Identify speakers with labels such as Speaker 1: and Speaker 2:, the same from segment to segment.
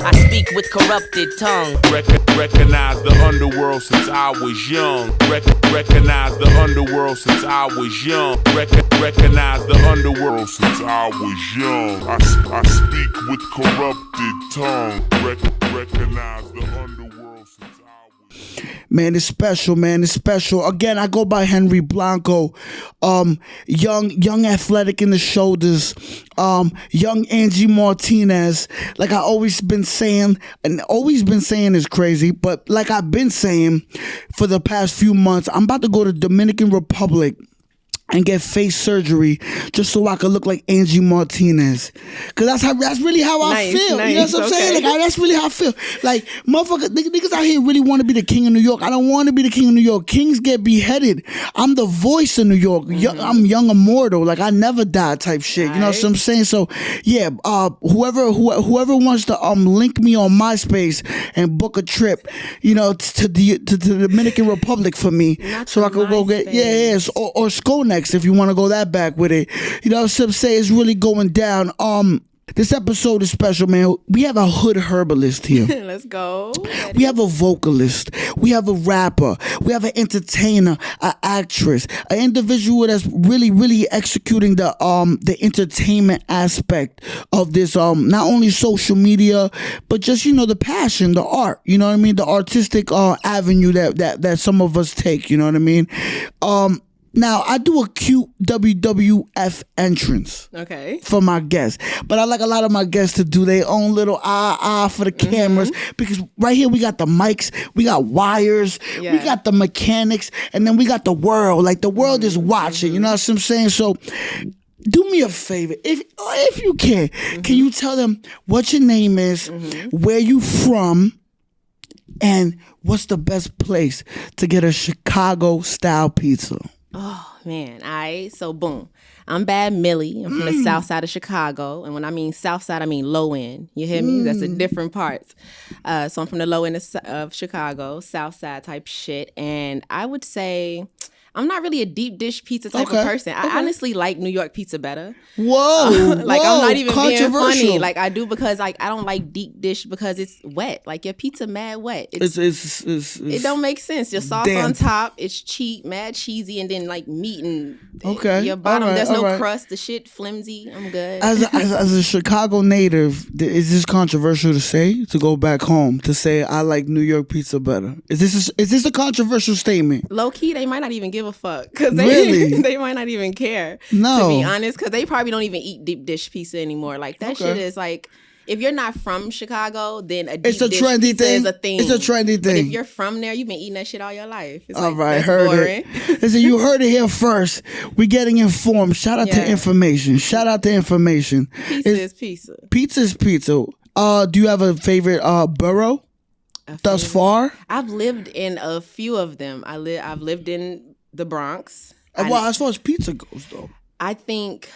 Speaker 1: I speak with corrupted tongue.
Speaker 2: Recognize the underworld since I was young. Recognize the underworld since I was young. Recognize the underworld since I was young. I speak with corrupted tongue. Recognize the underworld since I was young.
Speaker 3: Man, it's special, man. It's special. Again, I go by Henry Blanco. Young athletic in the shoulders. Young Angie Martinez. Like I always been saying, and always been saying is crazy, but like I've been saying for the past few months, I'm about to go to Dominican Republic and get face surgery just so I could look like Angie Martinez. Cause that's really how I feel.
Speaker 4: Nice,
Speaker 3: you know what I'm saying? Like that's really how I feel. Like motherfuckers, niggas out here really want to be the king of New York. I don't want to be the king of New York. Kings get beheaded. I'm the voice of New York. I'm young immortal. Like I never die type shit. You know what I'm saying? So yeah, whoever wants to link me on MySpace and book a trip, you know, to the Dominican Republic for me, so I could go get or Skonex if you want to go that back with it. You know what I'm saying? It's really going down. This episode is special, man. We have a hood herbalist here.
Speaker 4: Let's go.
Speaker 3: We have a vocalist. We have a rapper. We have an entertainer, an actress, an individual that's really, really executing the entertainment aspect of this. Not only social media, but just, you know, the passion, the art. You know what I mean? The artistic avenue that some of us take. You know what I mean? Now, I do a cute WWF entrance for my guests. But I like a lot of my guests to do their own little for the cameras. Because right here we got the mics, we got wires, we got the mechanics, and then we got the world. Like the world is watching, you know what I'm saying? So do me a favor, if you can you tell them what your name is, where you from, and what's the best place to get a Chicago-style pizza?
Speaker 4: Oh, man. All right. So, boom. I'm Bad Milli. I'm from the south side of Chicago. And when I mean south side, I mean low end. You hear me? That's a different parts. So I'm from the low end of Chicago, south side type shit. And I would say I'm not really a deep dish pizza type of person. I honestly like New York pizza better.
Speaker 3: Whoa.
Speaker 4: I'm not even being funny. Like I do because like I don't like deep dish because it's wet. Like your pizza mad wet. It don't make sense. Your sauce on top, it's cheap, mad cheesy, and then like meat and your bottom. There's no crust. The shit flimsy. I'm good.
Speaker 3: As a Chicago native, is this controversial to say? To go back home to say I like New York pizza better? Is this a controversial statement?
Speaker 4: Low key, they might not even give a fuck because
Speaker 3: really?
Speaker 4: They might not even care.
Speaker 3: No,
Speaker 4: to be honest, because they probably don't even eat deep dish pizza anymore. Like that shit is like, if you're not from Chicago, then a deep dish pizza is a thing.
Speaker 3: It's a trendy thing.
Speaker 4: But if you're from there, you've been eating that shit all your life. It's
Speaker 3: all
Speaker 4: like,
Speaker 3: right,
Speaker 4: that's
Speaker 3: heard
Speaker 4: boring.
Speaker 3: it. Listen, you heard it here first. We getting informed. Shout out to information. Shout out to information.
Speaker 4: Pizza is pizza.
Speaker 3: Pizza is pizza. Do you have a favorite borough thus far?
Speaker 4: I've lived in a few of them. I've lived in the Bronx.
Speaker 3: Well, as far as pizza goes, though,
Speaker 4: I think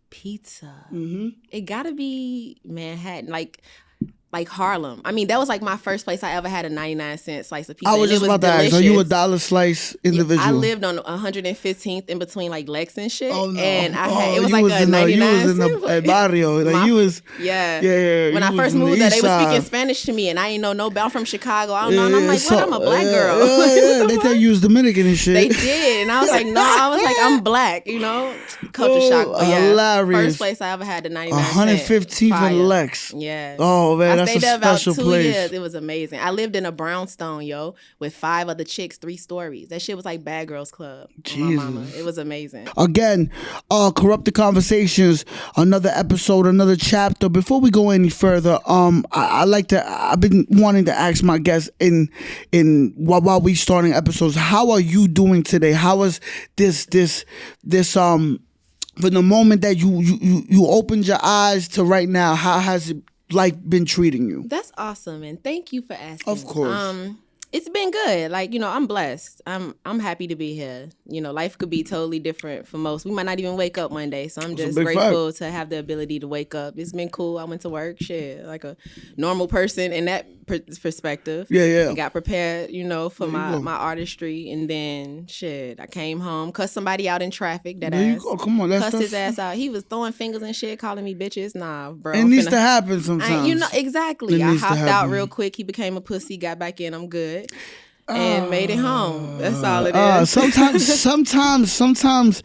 Speaker 4: pizza. It gotta be Manhattan, like Harlem. I mean, that was like my first place I ever had a 99-cent slice of pizza.
Speaker 3: I was just about to ask, are you a dollar slice individual?
Speaker 4: I lived on 115th in between like Lex and shit.
Speaker 3: Oh, no.
Speaker 4: And it was like a 99
Speaker 3: You was in the barrio. Like you was.
Speaker 4: Yeah. When I first moved there, they were speaking Spanish to me and I ain't know no bell from Chicago. I don't know. And I'm like, what? I'm a black girl.
Speaker 3: They tell you was Dominican and shit.
Speaker 4: They did. And I was like, no. I was like, I'm black, you know? Culture shock. But
Speaker 3: hilarious.
Speaker 4: First place I ever had the 99
Speaker 3: 115th and Lex.
Speaker 4: Yeah.
Speaker 3: Oh, man.
Speaker 4: I stayed there about 2
Speaker 3: place.
Speaker 4: years. It was amazing. I lived in a brownstone, with 5 other chicks, 3 stories. That shit was like Bad Girls Club. My mama. It was amazing.
Speaker 3: Again, Corrupted Conversations, another episode, another chapter. Before we go any further, I've been wanting to ask my guests while we starting episodes, how are you doing today? How is this from the moment that you opened your eyes to right now, how has it like been treating you?
Speaker 4: That's awesome, and thank you for asking.
Speaker 3: Of course.
Speaker 4: It's been good. Like, I'm blessed. I'm happy to be here. Life could be totally different for most. We might not even wake up one day. So I'm just grateful to have the ability to wake up. It's been cool. I went to work, shit, like a normal person in that perspective.
Speaker 3: Yeah.
Speaker 4: And got prepared, for my artistry. And then, shit, I came home, cussed somebody out in traffic. That
Speaker 3: there
Speaker 4: ass.
Speaker 3: You go. Come on,
Speaker 4: cussed his ass out. He was throwing fingers and shit, calling me bitches. Nah, bro.
Speaker 3: It needs to happen sometimes.
Speaker 4: Exactly. I hopped out real quick. He became a pussy, got back in. I'm good. And made it home. That's all it is.
Speaker 3: Sometimes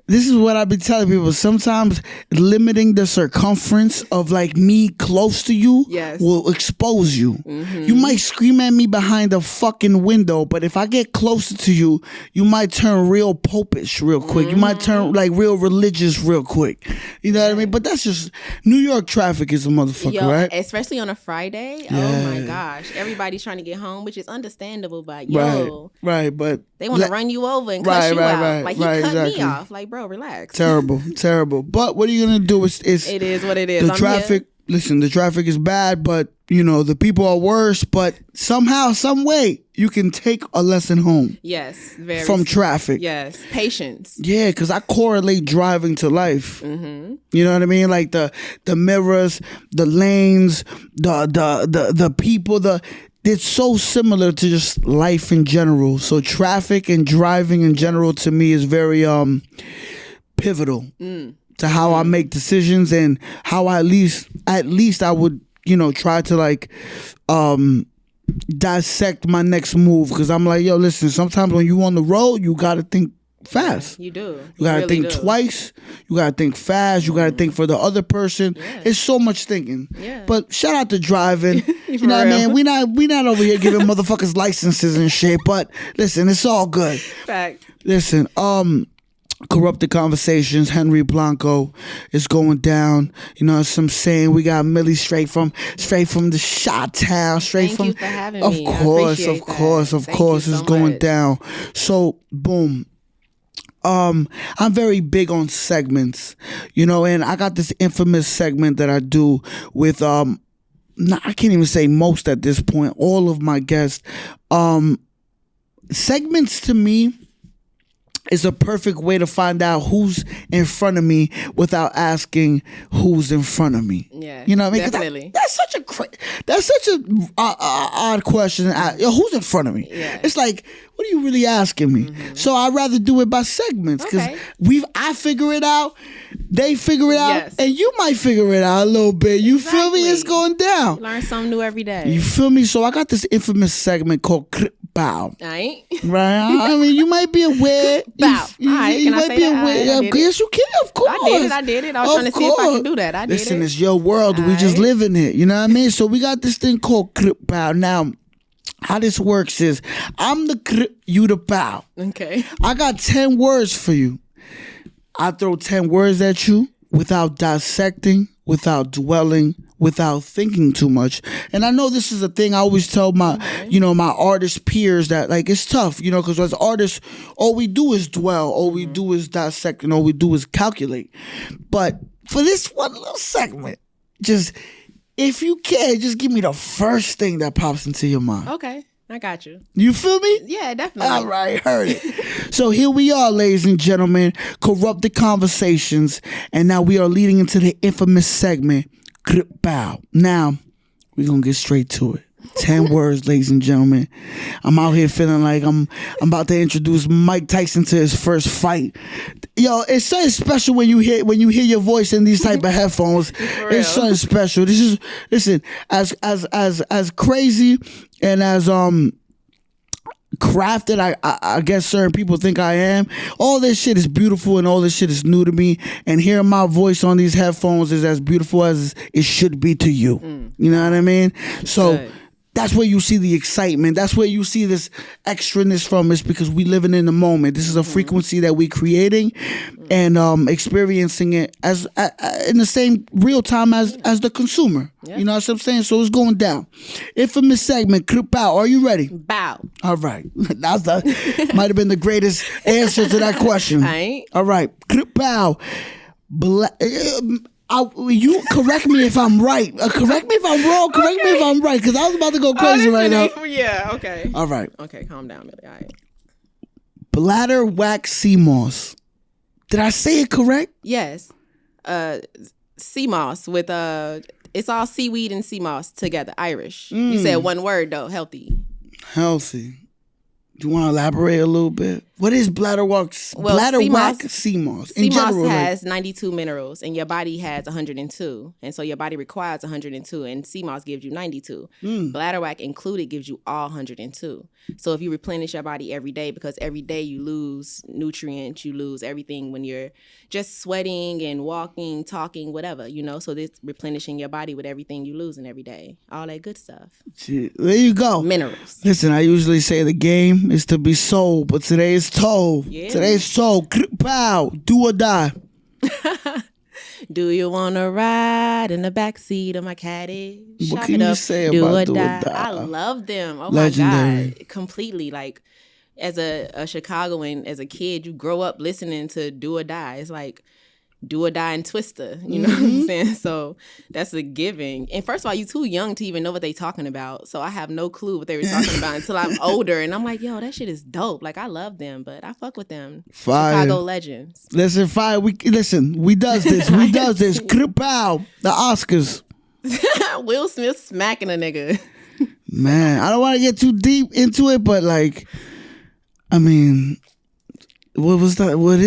Speaker 3: this is what I be telling people. Sometimes limiting the circumference of like me close to you will expose you. Mm-hmm. You might scream at me behind a fucking window, but if I get closer to you, you might turn real popish real quick. You might turn like real religious real quick. You know what I mean? But that's just New York traffic is a motherfucker, right?
Speaker 4: Especially on a Friday.
Speaker 3: Yeah.
Speaker 4: Oh my gosh. Everybody's trying to get home, which is understandable, but
Speaker 3: right, but
Speaker 4: they want to run you over and cut you out. Like he cut me off. Like, bro, relax.
Speaker 3: Terrible. But what are you gonna do? It
Speaker 4: is what it is.
Speaker 3: The traffic. Listen, the traffic is bad, but the people are worse. But somehow, some way, you can take a lesson home.
Speaker 4: Yes,
Speaker 3: from traffic.
Speaker 4: Yes, patience.
Speaker 3: Yeah, because I correlate driving to life.
Speaker 4: Mm-hmm.
Speaker 3: You know what I mean? Like the mirrors, the lanes, the people, it's so similar to just life in general. So traffic and driving in general to me is very pivotal to how I make decisions and how at least I would try to like dissect my next move, because I'm like, yo, listen, sometimes when you on the road you gotta think fast.
Speaker 4: You do.
Speaker 3: You gotta think twice. You gotta think fast. You gotta think for the other person. Yeah. It's so much thinking. Yeah. But shout out to driving. You know what I mean? We not over here giving motherfuckers licenses and shit. But listen, it's all good. Fact. Listen, Corrupted Conversations, Henry Blanco is going down. Some saying we got Millie straight from the Shot Town,
Speaker 4: Thank you for having me.
Speaker 3: Of course, it's going down. So boom. I'm very big on segments, and I got this infamous segment that I do with I can't even say most at this point, all of my guests. Segments to me is a perfect way to find out who's in front of me without asking who's in front of me.
Speaker 4: Yeah,
Speaker 3: you know what I mean?
Speaker 4: Definitely.
Speaker 3: That's such a odd question. Who's in front of me?
Speaker 4: Yeah.
Speaker 3: It's like, what are you really asking me? Mm-hmm. So I'd rather do it by segments, because I figure it out, they figure it out, and you might figure it out a little bit. You feel me? It's going down.
Speaker 4: You learn something new every day.
Speaker 3: You feel me? So I got this infamous segment called Bow.
Speaker 4: Right?
Speaker 3: I mean, you might be aware.
Speaker 4: Bow. Can I say that?
Speaker 3: Yes, you can, of course.
Speaker 4: I did it. I was trying to see if I could do that. I did it.
Speaker 3: Listen, it's your world. We just live in it. You know what I mean? So we got this thing called Bow. Now, how this works is, I'm the you the bow.
Speaker 4: Okay.
Speaker 3: I got 10 words for you. I throw 10 words at you without dissecting, without dwelling, without thinking too much. And I know this is a thing I always tell my, my artist peers, that like it's tough, because as artists, all we do is dwell, all we do is dissect, and all we do is calculate. But for this one little segment, just, if you can, just give me the first thing that pops into your mind.
Speaker 4: Okay, I got you.
Speaker 3: You feel me?
Speaker 4: Yeah, definitely.
Speaker 3: All right, heard it. So here we are, ladies and gentlemen, Corrupted Conversations, and now we are leading into the infamous segment, Bow. Now, we're going to get straight to it. 10 words, ladies and gentlemen. I'm out here feeling like I'm about to introduce Mike Tyson to his first fight. Yo, it's something special when you hear your voice in these type of headphones. It's something special. This is, listen, as crazy and as crafted I guess certain people think I am. All this shit is beautiful and all this shit is new to me, and hearing my voice on these headphones is as beautiful as it should be to you. You know what I mean? So good. That's where you see the excitement. That's where you see this extraness from. It's because we living in the moment. This is a frequency that we creating and experiencing it as in the same real time as the consumer. Yeah. You know what I'm saying? So it's going down. Infamous segment, bow. Are you ready?
Speaker 4: Bow.
Speaker 3: All right. That might have been the greatest answer to that question.
Speaker 4: I ain't.
Speaker 3: All right. Bow. You correct me if I'm right. Correct me if I'm wrong. Correct me if I'm right, because I was about to go crazy right now.
Speaker 4: Yeah, okay.
Speaker 3: All right.
Speaker 4: Okay, calm down, Millie. All right.
Speaker 3: Bladder wax sea moss. Did I say it correct?
Speaker 4: Yes. Sea moss with it's all seaweed and sea moss together. Irish. You said one word though. Healthy.
Speaker 3: Healthy. Do you want to elaborate a little bit? What is bladder wax?
Speaker 4: Well,
Speaker 3: bladder wax sea moss.
Speaker 4: Sea moss has 92 minerals, and your body has 102, and so your body requires 102, and sea moss gives you 92. Bladder wax included gives you all 102. So if you replenish your body every day, because every day you lose nutrients, you lose everything when you're just sweating and walking, talking, whatever, So this replenishing your body with everything you losing every day, all that good stuff.
Speaker 3: There you go.
Speaker 4: Minerals.
Speaker 3: Listen, I usually say the game is to be sold, but today is told.
Speaker 4: Yeah.
Speaker 3: Today's told. Pow, do or die.
Speaker 4: Do you want to ride in the backseat of my caddy?
Speaker 3: What can you say about do or die?
Speaker 4: I love them. Oh
Speaker 3: Legendary.
Speaker 4: my God. Completely. Like, as a Chicagoan, as a kid, you grow up listening to Do or Die. It's like Do or Die and Twister. You know what I'm saying? So that's a giving. And first of all, you too young to even know what they talking about. So I have no clue what they were talking about until I'm older. And I'm like, yo, that shit is dope. Like, I love them, but I fuck with them.
Speaker 3: Fire.
Speaker 4: Chicago legends.
Speaker 3: Listen, fire. We does this. We does this. Pow. The Oscars.
Speaker 4: Will Smith smacking a nigga.
Speaker 3: Man, I don't want to get too deep into it, but like, I mean, what was that? What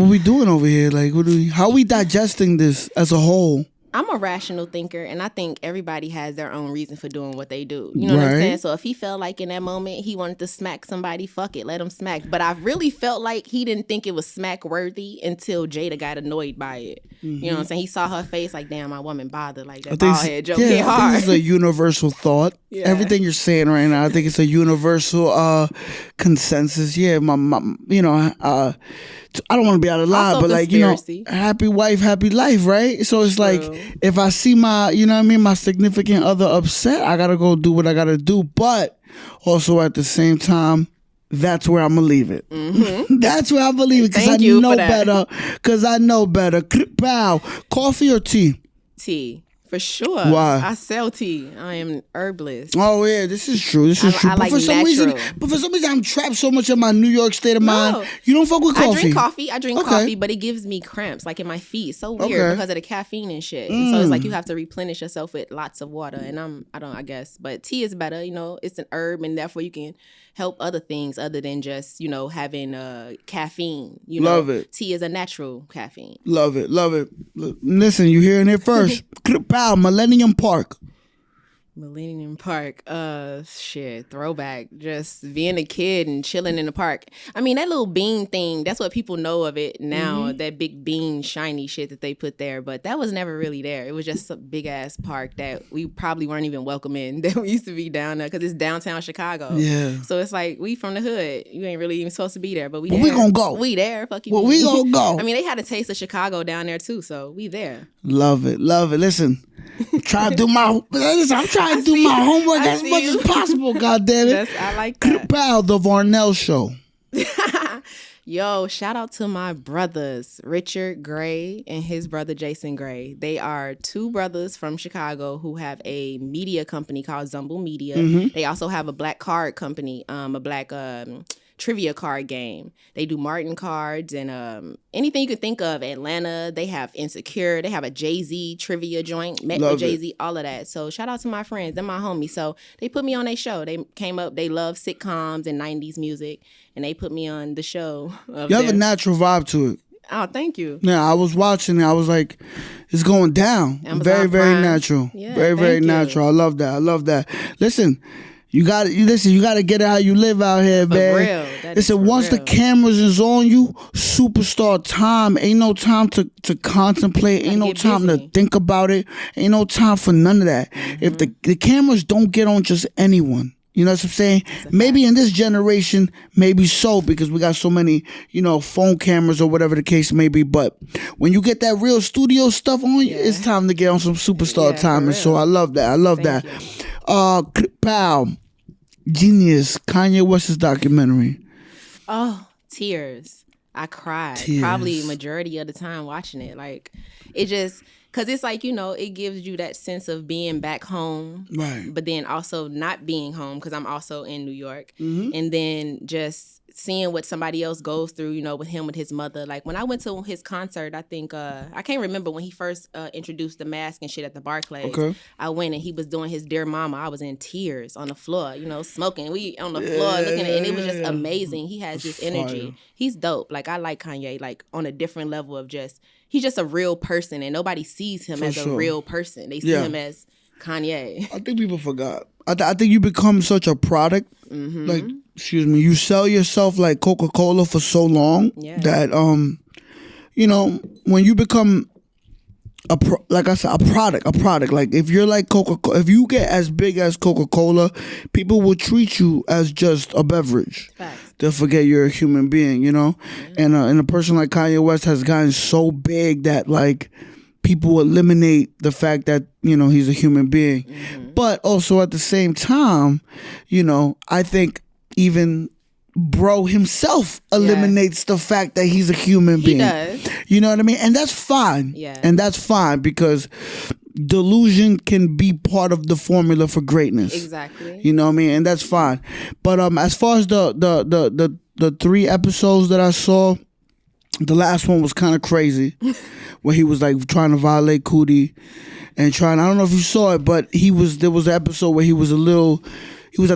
Speaker 3: we doing over here? Like, how are we digesting this as a whole?
Speaker 4: I'm a rational thinker, and I think everybody has their own reason for doing what they do. You know what I'm saying? So if he felt like in that moment he wanted to smack somebody, fuck it, let him smack. But I really felt like he didn't think it was smack worthy until Jada got annoyed by it. You know what I'm saying? He saw her face like, damn, my woman bothered. Like, that bald head joke hit hard.
Speaker 3: I think it's a universal thought. Yeah. Everything you're saying right now, I think it's a universal consensus. Yeah, I don't want to be out of line, but
Speaker 4: conspiracy.
Speaker 3: Happy wife, happy life, right? So it's like, if I see my significant other upset, I gotta go do what I gotta do. But also at the same time, that's where I'm gonna leave it. That's where I'm gonna leave it, because I know better. Because I know better. Pow. Coffee or tea?
Speaker 4: Tea. For sure.
Speaker 3: Why?
Speaker 4: I sell tea. I am an herbalist.
Speaker 3: Oh yeah, this is true.
Speaker 4: I like natural.
Speaker 3: But for some reason, I'm trapped so much in my New York state of mind. You don't fuck with coffee.
Speaker 4: I drink coffee, but it gives me cramps, like in my feet. It's so weird because of the caffeine and shit. And so it's like you have to replenish yourself with lots of water. And I guess, but tea is better. It's an herb, and therefore you can help other things other than just having caffeine.
Speaker 3: Love it.
Speaker 4: Tea is a natural caffeine.
Speaker 3: Love it. Listen, you hearing it first. Pow, Millennium Park.
Speaker 4: Millennium Park, shit, throwback. Just being a kid and chilling in the park. I mean, that little bean thing, that's what people know of it now, that big bean shiny shit that they put there, but that was never really there. It was just a big ass park that we probably weren't even welcome in, that we used to be down there, because it's downtown Chicago.
Speaker 3: Yeah.
Speaker 4: So it's like, we from the hood. You ain't really even supposed to be there, but we
Speaker 3: there.
Speaker 4: We
Speaker 3: gonna go.
Speaker 4: We there, fuck you.
Speaker 3: Well, we gonna go.
Speaker 4: I mean, they had a taste of Chicago down there too, so we there.
Speaker 3: Love it. Listen. I'm trying to do my homework as much as possible, goddammit.
Speaker 4: I like that.
Speaker 3: Pow, the Varnell Show.
Speaker 4: Yo, shout out to my brothers, Richard Gray and his brother Jason Gray. They are two brothers from Chicago who have a media company called Zumble Media. They also have a black card company, a black trivia card game. They do Martin cards and anything you could think of. Atlanta, they have Insecure, they have a Jay-Z trivia joint, met with Jay-Z, all of that. So shout out to my friends, they're my homies. So they put me on their show. They came up, they love sitcoms and 90s music, and they put me on the show.
Speaker 3: You have a natural vibe to it.
Speaker 4: Oh, thank you.
Speaker 3: Yeah, I was watching it. I was like, it's going down.
Speaker 4: Amazon
Speaker 3: very
Speaker 4: Prime.
Speaker 3: Natural.
Speaker 4: Yeah,
Speaker 3: very natural. I love that. Listen, you got to get it how you live out here,
Speaker 4: For
Speaker 3: man.
Speaker 4: real.
Speaker 3: Listen, once the cameras is on you, superstar time. Ain't no time to contemplate. Ain't no time to think about it. Ain't no time for none of that. If the cameras don't get on just anyone, you know what I'm saying? Maybe in this generation, maybe so, because we got so many, phone cameras or whatever the case may be. But when you get that real studio stuff on you, it's time to get on some superstar time. And so I love that. Pow. Genius. Kanye West's documentary.
Speaker 4: Oh, tears. I cried.
Speaker 3: Tears.
Speaker 4: Probably majority of the time watching it. Like, it just, Because it's like, it gives you that sense of being back home.
Speaker 3: Right.
Speaker 4: But then also not being home because I'm also in New York.
Speaker 3: Mm-hmm.
Speaker 4: And then just seeing what somebody else goes through, with him, with his mother. Like when I went to his concert, I think, I can't remember when he first introduced the mask and shit at the Barclays.
Speaker 3: Okay.
Speaker 4: I went and he was doing his Dear Mama. I was in tears on the floor, smoking. We on the floor looking at it, and it was just amazing. He has this energy.
Speaker 3: Fire.
Speaker 4: He's dope. Like I like Kanye, like on a different level of he's just a real person and nobody sees him as a real person. They see him as Kanye.
Speaker 3: I think people forgot. I think you become such a product.
Speaker 4: Mm-hmm.
Speaker 3: Like, excuse me, you sell yourself like Coca-Cola for so long that when you become a product. Like if you're like Coca-Cola, if you get as big as Coca-Cola, people will treat you as just a beverage.
Speaker 4: Facts.
Speaker 3: They'll forget you're a human being, And a person like Kanye West has gotten so big that like people eliminate the fact that he's a human being. Mm-hmm. But also at the same time, I think even bro himself eliminates the fact that he's a human being.
Speaker 4: He does.
Speaker 3: You know what I mean? And that's fine.
Speaker 4: Yeah.
Speaker 3: And that's fine because delusion can be part of the formula for greatness.
Speaker 4: Exactly.
Speaker 3: You know what I mean? And that's fine. But as far as the 3 episodes that I saw, the last one was kind of crazy, where he was like trying to violate Cootie and I don't know if you saw it, but there was an episode where he was at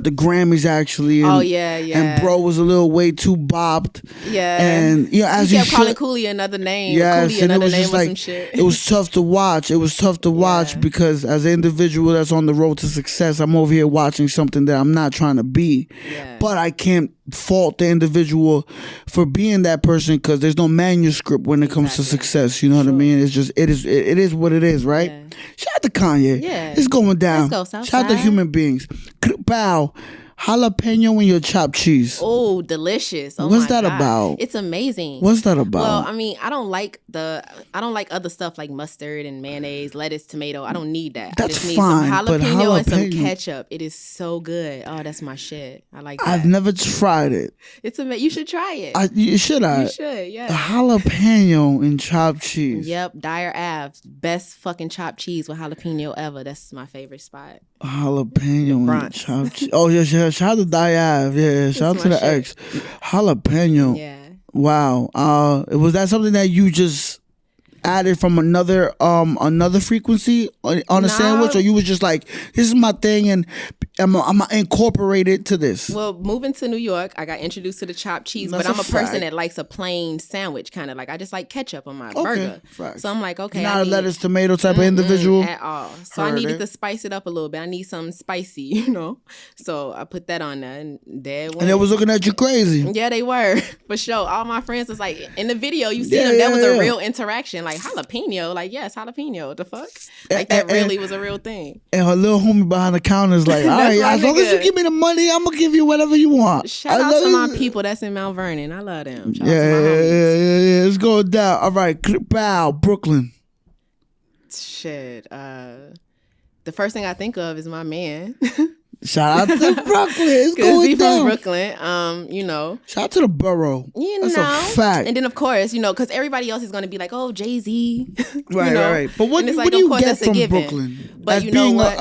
Speaker 3: the Grammys actually. And, And bro was a little way too bopped.
Speaker 4: Yeah.
Speaker 3: And as
Speaker 4: he kept calling Cooley another name.
Speaker 3: Yes,
Speaker 4: Cooley
Speaker 3: and
Speaker 4: another
Speaker 3: it was
Speaker 4: name
Speaker 3: just
Speaker 4: or
Speaker 3: like
Speaker 4: some shit.
Speaker 3: it was tough to watch. It was tough to watch because as an individual that's on the road to success, I'm over here watching something that I'm not trying to be.
Speaker 4: Yeah.
Speaker 3: But I can't fault the individual for being that person because there's no manuscript when it comes to success. You know what I mean? It's just it is what it is, right?
Speaker 4: Yeah.
Speaker 3: Shout out to Kanye.
Speaker 4: Yeah.
Speaker 3: It's going down.
Speaker 4: Let's go,
Speaker 3: Shout out to human beings. Bow. Jalapeno in your chopped cheese.
Speaker 4: Oh, delicious. Oh,
Speaker 3: What's
Speaker 4: my
Speaker 3: that
Speaker 4: God.
Speaker 3: about?
Speaker 4: It's amazing.
Speaker 3: What's that about?
Speaker 4: Well, I mean, I don't like other stuff like mustard and mayonnaise, lettuce, tomato. I don't need that.
Speaker 3: That's
Speaker 4: I just need
Speaker 3: fine,
Speaker 4: some
Speaker 3: but
Speaker 4: jalapeno and some
Speaker 3: jalapeno-
Speaker 4: ketchup. It is so good. Oh, that's my shit. I like that.
Speaker 3: I've never tried it.
Speaker 4: It's amazing. You should try it.
Speaker 3: You should.
Speaker 4: You should, yeah.
Speaker 3: Jalapeno and chopped cheese.
Speaker 4: Yep, Dyer Ave, best fucking chopped cheese with jalapeno ever. That's my favorite spot.
Speaker 3: Jalapeno and
Speaker 4: Bronx.
Speaker 3: chopped cheese. Oh yeah, shout out to Diave. Yeah, shout out to the
Speaker 4: shit.
Speaker 3: ex. Jalapeno.
Speaker 4: Yeah.
Speaker 3: Wow. Was that something that you just added from another frequency on a sandwich, or you was just like, this is my thing and I'm gonna incorporate it to this?
Speaker 4: Well, moving to New York, I got introduced to the chopped cheese,
Speaker 3: That's
Speaker 4: but I'm
Speaker 3: a
Speaker 4: a person
Speaker 3: fact.
Speaker 4: that likes a plain sandwich, kind of like I just like ketchup on my burger.
Speaker 3: facts.
Speaker 4: So I'm like, okay,
Speaker 3: Not
Speaker 4: I
Speaker 3: a
Speaker 4: need-
Speaker 3: lettuce tomato type of individual
Speaker 4: at all. So I
Speaker 3: Heard
Speaker 4: needed
Speaker 3: it.
Speaker 4: to spice it up a little bit. I need something spicy, So I put that on there, and there it went.
Speaker 3: and they was looking at you crazy.
Speaker 4: Yeah, they were for sure. All my friends was like, in the video, you see
Speaker 3: Yeah,
Speaker 4: them. That was
Speaker 3: yeah.
Speaker 4: a real interaction. Like jalapeno, like yes, jalapeno. What the fuck? Like
Speaker 3: And-
Speaker 4: that really was a real thing.
Speaker 3: And her little homie behind the counter is like, all right,
Speaker 4: my
Speaker 3: as long as you
Speaker 4: nigga.
Speaker 3: give me the money, I'm gonna give you whatever you want.
Speaker 4: Shout
Speaker 3: I
Speaker 4: out
Speaker 3: love
Speaker 4: to my
Speaker 3: you.
Speaker 4: people that's in Mount Vernon. I love them. Shout
Speaker 3: Yeah,
Speaker 4: out to my homies.
Speaker 3: It's going down. All right, bow, Brooklyn.
Speaker 4: Shit. The first thing I think of is my man.
Speaker 3: Shout out to Brooklyn. It's
Speaker 4: Because
Speaker 3: going
Speaker 4: he
Speaker 3: down.
Speaker 4: from Brooklyn.
Speaker 3: Shout out to the borough. That's a fact.
Speaker 4: And then of course, because everybody else is going to be like, oh, Jay-Z.
Speaker 3: Right. But what
Speaker 4: And it's
Speaker 3: what
Speaker 4: like,
Speaker 3: do
Speaker 4: of
Speaker 3: you
Speaker 4: course,
Speaker 3: get
Speaker 4: that's a
Speaker 3: from
Speaker 4: given.
Speaker 3: Brooklyn?
Speaker 4: But
Speaker 3: As
Speaker 4: you know
Speaker 3: being
Speaker 4: what?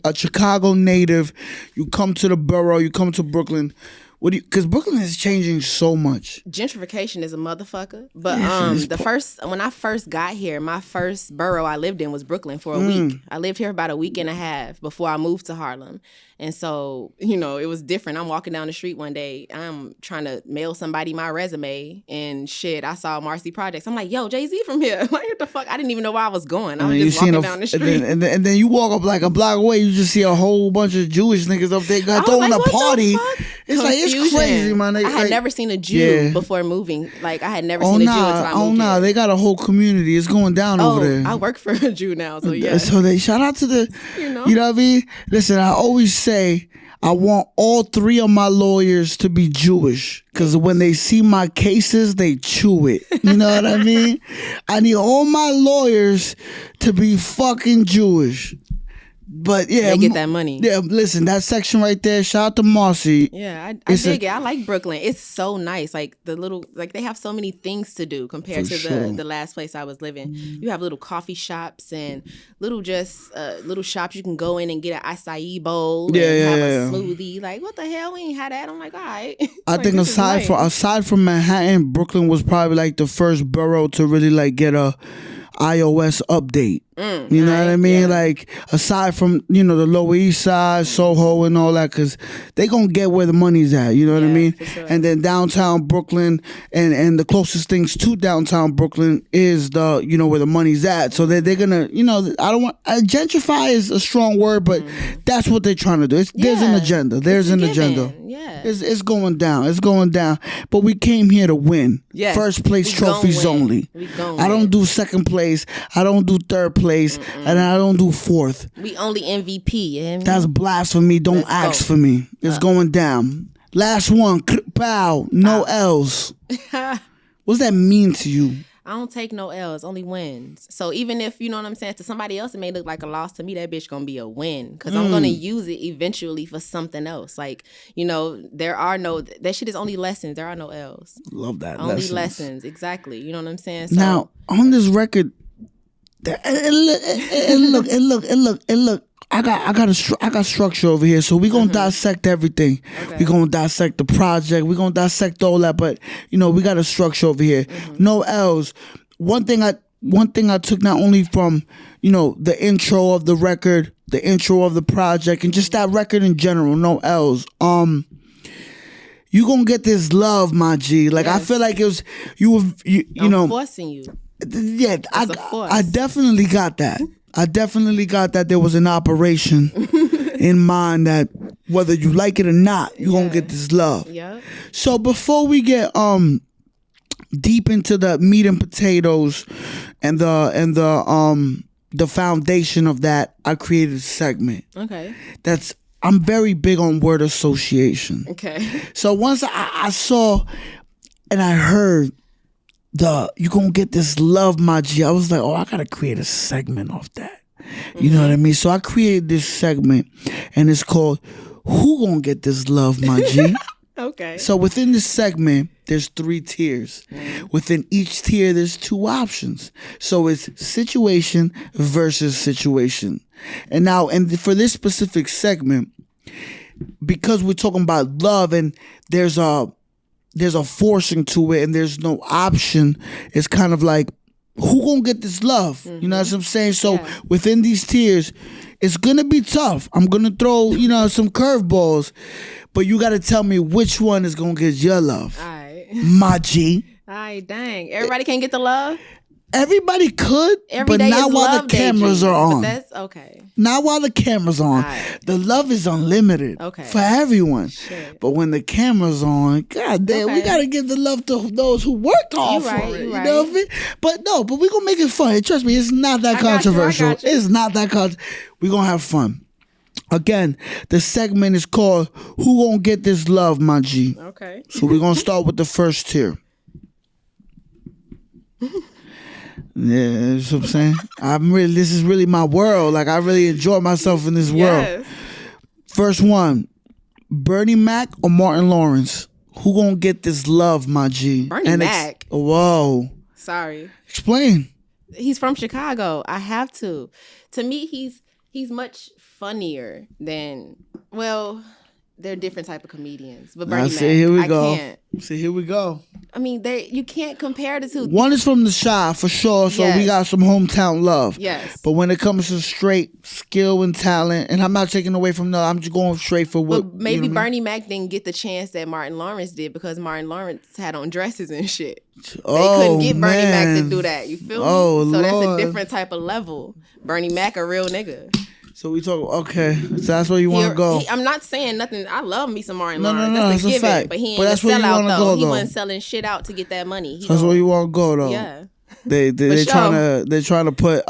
Speaker 3: a Chicago native, you come to the borough, you come to Brooklyn. What do you? Because Brooklyn is changing so much.
Speaker 4: Gentrification is a motherfucker. But
Speaker 3: it's
Speaker 4: when I first got here, my first borough I lived in was Brooklyn for a week. I lived here about a week and a half before I moved to Harlem. And so, it was different. I'm walking down the street one day. I'm trying to mail somebody my resume and shit. I saw Marcy Projects. I'm like, yo, Jay-Z from here. Like, what the fuck? I didn't even know where I was going. I was just walking down the street.
Speaker 3: And then you walk up like a block away, you just see a whole bunch of Jewish niggas up there
Speaker 4: I was
Speaker 3: throwing
Speaker 4: like,
Speaker 3: a
Speaker 4: what the
Speaker 3: party.
Speaker 4: fuck?
Speaker 3: It's like, it's
Speaker 4: Confusion.
Speaker 3: crazy, man.
Speaker 4: I had never seen a Jew before moving. Like, I had never seen a Jew until I moved here.
Speaker 3: They got a whole community. It's going down over there.
Speaker 4: I work for a Jew now, so yeah.
Speaker 3: So they shout out to the, you know what I mean? Listen, I always say I want all 3 of my lawyers to be Jewish because when they see my cases, they chew it. You know what I mean? I need all my lawyers to be fucking Jewish. But yeah,
Speaker 4: they get that money.
Speaker 3: Yeah, listen, that section right there. Shout out to Marcy.
Speaker 4: Yeah, I dig it. I like Brooklyn. It's so nice. Like they have so many things to do compared to the last place I was living. You have little coffee shops and little shops you can go in and get an acai bowl and have a smoothie. Like, what the hell? We ain't had that. I'm like, all right.
Speaker 3: I think aside from Manhattan, Brooklyn was probably like the first borough to really like get a iOS update. You know what I mean? Yeah. Like, aside from, the Lower East Side, Soho and all that, because they going to get where the money's at. You know what I mean? Sure. And then downtown Brooklyn and the closest things to downtown Brooklyn is where the money's at. So they're going to, I don't want, gentrify is a strong word, but that's what they're trying to do. There's an agenda. There's an agenda.
Speaker 4: Yeah.
Speaker 3: It's going down. It's going down. But we came here to win.
Speaker 4: Yes.
Speaker 3: First place trophies only. I don't do second place. I don't do third place. And I don't do fourth. We
Speaker 4: only MVP.
Speaker 3: That's blasphemy. Don't ask for me. It's going down. Last one. Pow. No L's. What's that mean to you?
Speaker 4: I don't take no L's, only wins. So even if, you know what I'm saying, to somebody else it may look like a loss, to me that bitch gonna be a win. Because I'm gonna use it eventually for something else. Like, that shit is only lessons. There are no L's.
Speaker 3: Love that.
Speaker 4: Only lessons. Exactly. You know what I'm saying? So,
Speaker 3: now, on this record, and look. I got structure over here, so we gonna dissect everything. Okay. We gonna dissect the project. We gonna dissect all that, but we got a structure over here. No L's. One thing I took not only from the intro of the record, the intro of the project, and just that record in general. No L's. You gonna get this love, my G. Like, yes. I feel like it was I'm
Speaker 4: forcing you.
Speaker 3: Yeah, I definitely got that. There was an operation in mind that whether you like it or not, you're gonna get this love.
Speaker 4: Yeah.
Speaker 3: So before we get deep into the meat and potatoes and the foundation of that, I created a segment.
Speaker 4: Okay.
Speaker 3: I'm very big on word association.
Speaker 4: Okay.
Speaker 3: So once I saw and I heard you gonna get this love, my G, I was like, I gotta create a segment off that. You know what I mean? So I created this segment and it's called Who Gonna Get This Love, my G?
Speaker 4: Okay.
Speaker 3: So within this segment, there's 3 tiers. Within each tier, there's 2 options. So it's situation versus situation. And now, for this specific segment, because we're talking about love and there's a forcing to it and there's no option, it's kind of like, who gonna get this love? You know what I'm saying? So within these tiers, it's gonna be tough. I'm gonna throw, some curveballs, but you gotta tell me which one is gonna get your love.
Speaker 4: All right.
Speaker 3: My G.
Speaker 4: All right, dang. Everybody can't get the love?
Speaker 3: Everybody could,
Speaker 4: every
Speaker 3: but not while the cameras are on.
Speaker 4: But that's okay.
Speaker 3: Not while the camera's on.
Speaker 4: Right.
Speaker 3: The love is unlimited for everyone.
Speaker 4: Shit.
Speaker 3: But when the camera's on, God damn, we gotta give the love to those who worked hard for it. You know what I mean? But we're gonna make it fun. Trust me, it's not that controversial. It's not that we're gonna have fun. Again, the segment is called Who Gonna Get This Love, my G?
Speaker 4: Okay.
Speaker 3: So we're gonna start with the first tier. Yeah, that's what I'm saying. This is really my world. Like, I really enjoy myself in this world. First one, Bernie Mac or Martin Lawrence? Who gonna get this love, my G?
Speaker 4: Bernie Mac.
Speaker 3: Whoa.
Speaker 4: Sorry.
Speaker 3: Explain.
Speaker 4: He's from Chicago. I have to. To me, he's much funnier than, they're different type of comedians. But Bernie Mac,
Speaker 3: here we go.
Speaker 4: Can't.
Speaker 3: See, here we go.
Speaker 4: I mean, you can't compare the two.
Speaker 3: One is from the Chi, for sure, so we got some hometown love.
Speaker 4: Yes.
Speaker 3: But when it comes to straight skill and talent, and I'm not taking away from I'm just going straight for what.
Speaker 4: But maybe Bernie Mac didn't get the chance that Martin Lawrence did because Martin Lawrence had on dresses and shit. They couldn't get Bernie Mac to do that. You feel me? So
Speaker 3: Lord.
Speaker 4: That's a different type of level. Bernie Mac a real nigga.
Speaker 3: So we talk. Okay, so that's where you want to go.
Speaker 4: I'm not saying nothing. I love me some Martin Lawrence. That's a given.
Speaker 3: Fact.
Speaker 4: But he ain't
Speaker 3: a sellout though.
Speaker 4: He wasn't selling shit out to get that money.
Speaker 3: That's where you want to go though.
Speaker 4: Yeah.
Speaker 3: They're trying to put.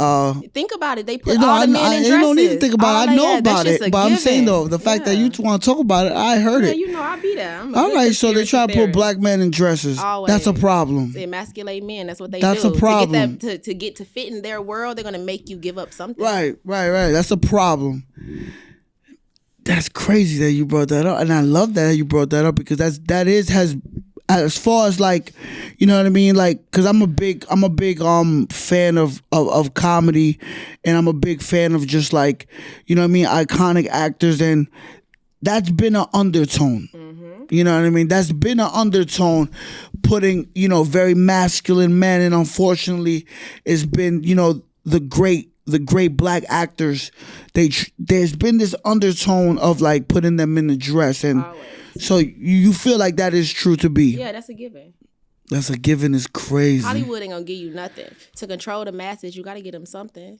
Speaker 4: Think about it. They put all the men in dresses.
Speaker 3: You don't need to think about it. I know about it, but I'm saying though, the fact that you want to talk about it, I heard it.
Speaker 4: You know, I'll be there.
Speaker 3: All right, so they try to put black men in dresses.
Speaker 4: Always.
Speaker 3: That's a problem.
Speaker 4: They emasculate men. That's what they
Speaker 3: That's
Speaker 4: do.
Speaker 3: a problem.
Speaker 4: To get to fit in their world, they're gonna make you give up something.
Speaker 3: Right. That's a problem. That's crazy that you brought that up, and I love that you brought that up because has as far as like, you know what I mean, like, because I'm a big fan of comedy, and I'm a big fan of just like, you know what I mean, iconic actors, and that's been an undertone. You know what I mean? That's been an undertone, putting, you know, very masculine men, and unfortunately, it's been, you know, the great black actors. There's been this undertone of like putting them in the dress, and so you feel like that is true to be.
Speaker 4: Yeah, that's a given.
Speaker 3: That's a given. Is crazy.
Speaker 4: Hollywood ain't gonna give you nothing. To control the masses, you got to give them something.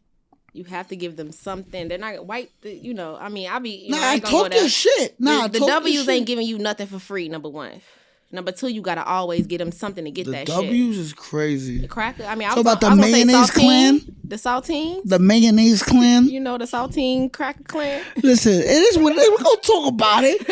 Speaker 4: You have to give them something. They're not white. You know, I mean,
Speaker 3: I talk your shit.
Speaker 4: The W's ain't giving you nothing for free. Number one. Number two, you gotta always get them something to get that shit.
Speaker 3: The W's is crazy.
Speaker 4: The cracker. I mean,
Speaker 3: I was about the mayonnaise clan.
Speaker 4: The saltines.
Speaker 3: The mayonnaise clan.
Speaker 4: You know the saltine cracker clan.
Speaker 3: Listen, it is what it is. We're gonna talk about it.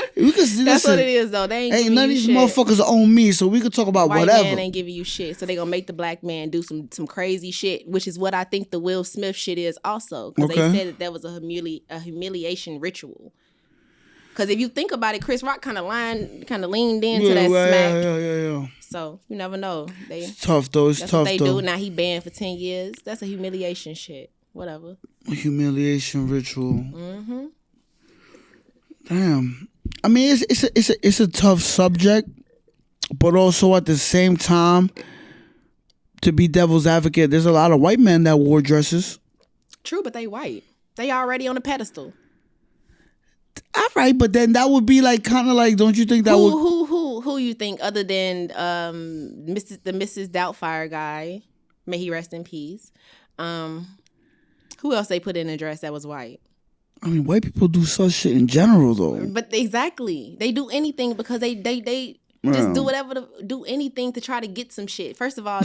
Speaker 4: That's what it is, though. They ain't
Speaker 3: none of these motherfuckers own me, so we can talk about whatever.
Speaker 4: White man ain't giving you shit, so they gonna make the black man do some crazy shit, which is what I think the Will Smith shit is also, because they said that was a humiliation ritual. Because if you think about it, Chris Rock kind of leaned into that smack.
Speaker 3: Yeah.
Speaker 4: So you never know.
Speaker 3: It's tough though. That's tough
Speaker 4: what they
Speaker 3: though.
Speaker 4: do. Now he banned for 10 years. That's a humiliation shit. Whatever.
Speaker 3: A humiliation ritual. Damn. I mean, it's a tough subject, but also at the same time, to be devil's advocate, there's a lot of white men that wore dresses.
Speaker 4: True, but they white. They already on a pedestal.
Speaker 3: All right, but then that would be like kind of like, don't you think that
Speaker 4: who you think other than Mrs. Doubtfire guy, may he rest in peace. Who else they put in a dress that was white?
Speaker 3: I mean, white people do such shit in general though.
Speaker 4: But exactly, they do anything because they just do anything to try to get some shit. First of all,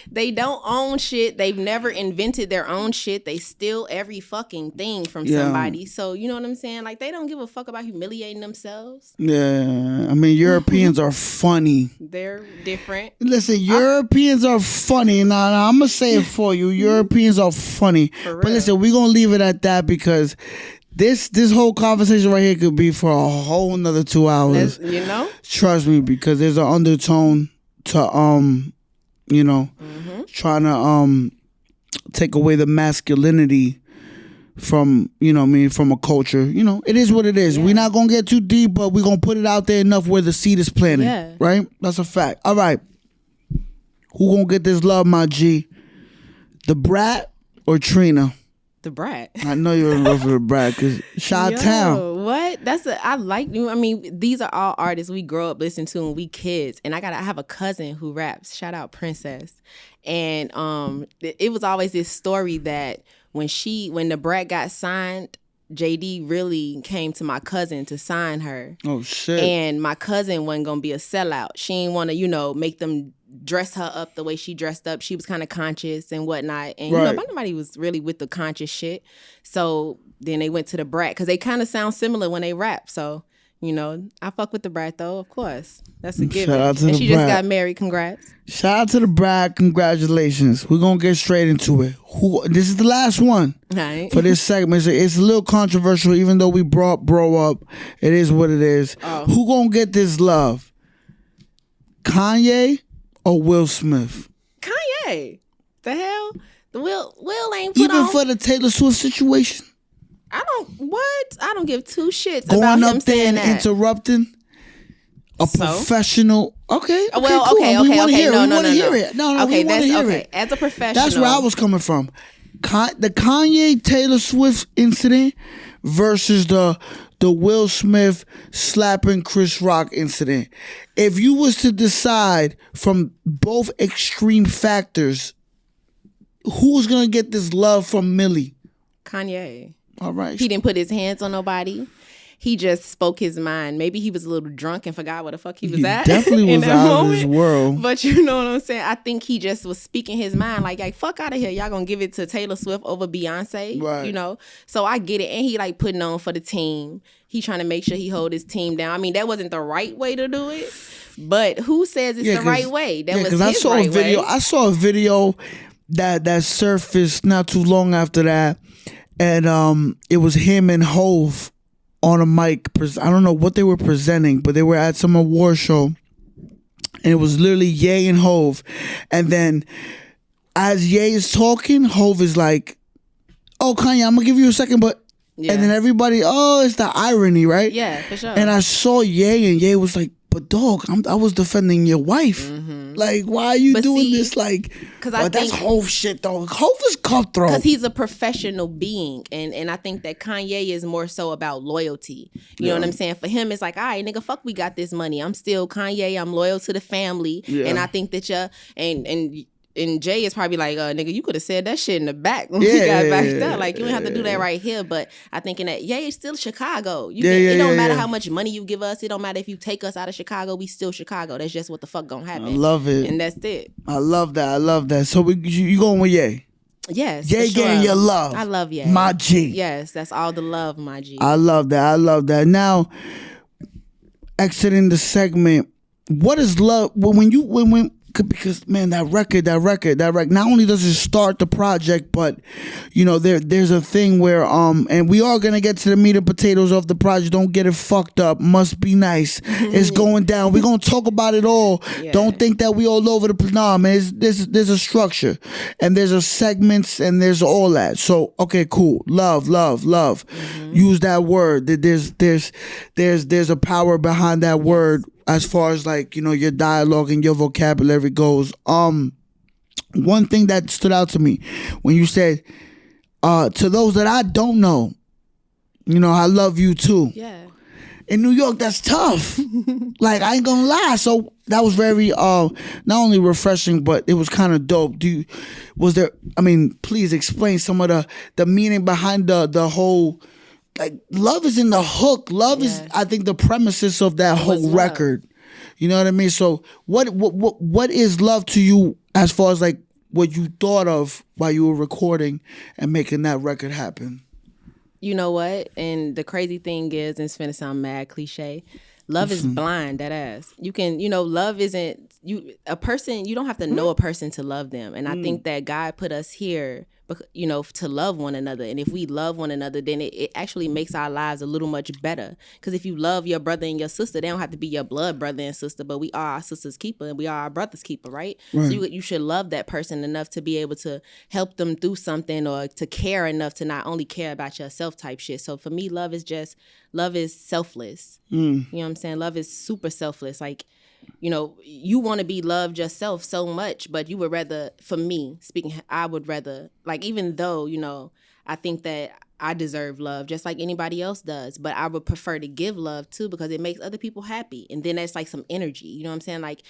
Speaker 4: they don't own shit. They've never invented their own shit. They steal every fucking thing from somebody. So, you know what I'm saying? Like, they don't give a fuck about humiliating themselves.
Speaker 3: Yeah. I mean, Europeans are funny.
Speaker 4: They're different.
Speaker 3: Listen, Europeans are funny. Now, I'm going to say it for you. Europeans are funny. But listen, we're going to leave it at that because this whole conversation right here could be for a whole nother 2 hours.
Speaker 4: You know?
Speaker 3: Trust me, because there's an undertone to you know, trying to take away the masculinity from, you know what I mean, from a culture. You know, it is what it is. We're not going to get too deep, but we're going to put it out there enough where the seed is planted. Yeah. Right? That's a fact. All right. Who going to get this love, my G? The Brat or Trina?
Speaker 4: The Brat.
Speaker 3: I know you're in love with the Brat because Chi-Town.
Speaker 4: What? I like you. I mean, these are all artists we grow up listening to when we kids. And I have a cousin who raps. Shout out Princess. And it was always this story that when the Brat got signed, JD really came to my cousin to sign her.
Speaker 3: Oh shit.
Speaker 4: And my cousin wasn't gonna be a sellout. She didn't want to, you know, make them dress her up the way she dressed up. She was kind of conscious and whatnot. And you know, nobody was really with the conscious shit. So then they went to the Brat because they kind of sound similar when they rap. So, you know, I fuck with the Brat though, of course. That's a given.
Speaker 3: Shout out to
Speaker 4: and
Speaker 3: the
Speaker 4: she
Speaker 3: Brat.
Speaker 4: Just got married. Congrats.
Speaker 3: Shout out to the Brat. Congratulations. We're gonna get straight into it. This is the last one for this segment. It's a little controversial, even though we brought bro up. It is what it is. Who gonna get this love? Kanye or Will Smith?
Speaker 4: Kanye. The hell? The Will ain't put
Speaker 3: even
Speaker 4: on.
Speaker 3: For the Taylor Swift situation.
Speaker 4: I don't give two shits
Speaker 3: going
Speaker 4: about
Speaker 3: up
Speaker 4: him
Speaker 3: there and
Speaker 4: that.
Speaker 3: Interrupting a professional. Okay.
Speaker 4: Well,
Speaker 3: cool.
Speaker 4: okay.
Speaker 3: We want to hear it.
Speaker 4: No.
Speaker 3: Okay, we want to hear it.
Speaker 4: As a professional,
Speaker 3: that's where I was coming from. The Kanye Taylor Swift incident versus the Will Smith slapping Chris Rock incident. If you was to decide from both extreme factors, who's gonna get this love from Millie?
Speaker 4: Kanye.
Speaker 3: All right.
Speaker 4: He didn't put his hands on nobody. he just spoke his mind. Maybe he was a little drunk and forgot where the fuck he was at.
Speaker 3: Definitely
Speaker 4: in
Speaker 3: was
Speaker 4: that
Speaker 3: out
Speaker 4: moment.
Speaker 3: of his world.
Speaker 4: But you know what I'm saying? I think he just was speaking his mind. Like fuck out of here. Y'all gonna give it to Taylor Swift over Beyonce?
Speaker 3: Right.
Speaker 4: You know? So I get it. And he like putting on for the team. He trying to make sure he hold his team down. I mean, that wasn't the right way to do it. But who says it's the right way? That was his
Speaker 3: I saw
Speaker 4: right
Speaker 3: a video.
Speaker 4: way.
Speaker 3: I saw a video that surfaced not too long after that, and it was him and Hove on a mic. I don't know what they were presenting, but they were at some award show, and it was literally Ye and Hove. And then as Ye is talking, Hove is like, "Oh, Kanye, I'm gonna give you a second, but." Yeah. And then everybody, it's the irony, right?
Speaker 4: Yeah, for sure.
Speaker 3: And I saw Ye, and Ye was like, "But dog, I was defending your wife. Like, why are you doing this? Like, because that's Hove shit, though. Hove is cutthroat.
Speaker 4: Because he's a professional being, and I think that Kanye is more so about loyalty. You know what I'm saying? For him, it's like, all right, nigga, fuck, we got this money. I'm still Kanye. I'm loyal to the family, and I think that and Jay is probably like, nigga, you could have said that shit in the back when we got backed up. Like, you don't have to do that right here. But I think in that, it's still Chicago. It don't matter how much money you give us. It don't matter if you take us out of Chicago. We still Chicago. That's just what the fuck gonna happen.
Speaker 3: I love it.
Speaker 4: And that's it.
Speaker 3: I love that. So you going with Ye?
Speaker 4: Yes.
Speaker 3: Ye getting your love.
Speaker 4: I love Ye.
Speaker 3: My G.
Speaker 4: Yes, that's all the love, my G.
Speaker 3: I love that. Now, exiting the segment, what is love? When because man, that record. Not only does it start the project, but you know there's a thing where and we are gonna get to the meat and potatoes of the project. Don't get it fucked up. Must be nice. It's going down. We're gonna talk about it all. Yeah. Don't think that we all over the place. Nah, man. There's a structure, and there's a segments, and there's all that. So okay, cool. Love. Use that word. There's a power behind that word. As far as like, you know, your dialogue and your vocabulary goes. One thing that stood out to me when you said, to those that I don't know, you know, I love you too.
Speaker 4: Yeah.
Speaker 3: In New York, that's tough. Like, I ain't gonna lie. So that was very not only refreshing, but it was kind of dope. Please explain some of the meaning behind the whole. Like, love is in the hook. Love is, I think, the premises of that whole record. You know what I mean? So what is love to you as far as like what you thought of while you were recording and making that record happen? You know what? And the crazy thing is, and it's finna sound mad cliche, love is blind, that ass. You can, you know, love isn't, you don't have to know a person to love them. And I think that God put us here, you know, to love one another. And if we love one another, then it actually makes our lives a little much better. Because if you love your brother and your sister, they don't have to be your blood brother and sister, but we are our sister's keeper and we are our brother's keeper, right? So you should love that person enough to be able to help them through something, or to care enough to not only care about yourself type shit. So for me, love is selfless. You know what I'm saying? Love is super selfless. Like, you know, you want to be loved yourself so much, but you would rather, for me speaking, I would rather, like, even though, you know, I think that I deserve love just like anybody else does, but I would prefer to give love too, because it makes other people happy. And then that's like some energy, you know what I'm saying? Like,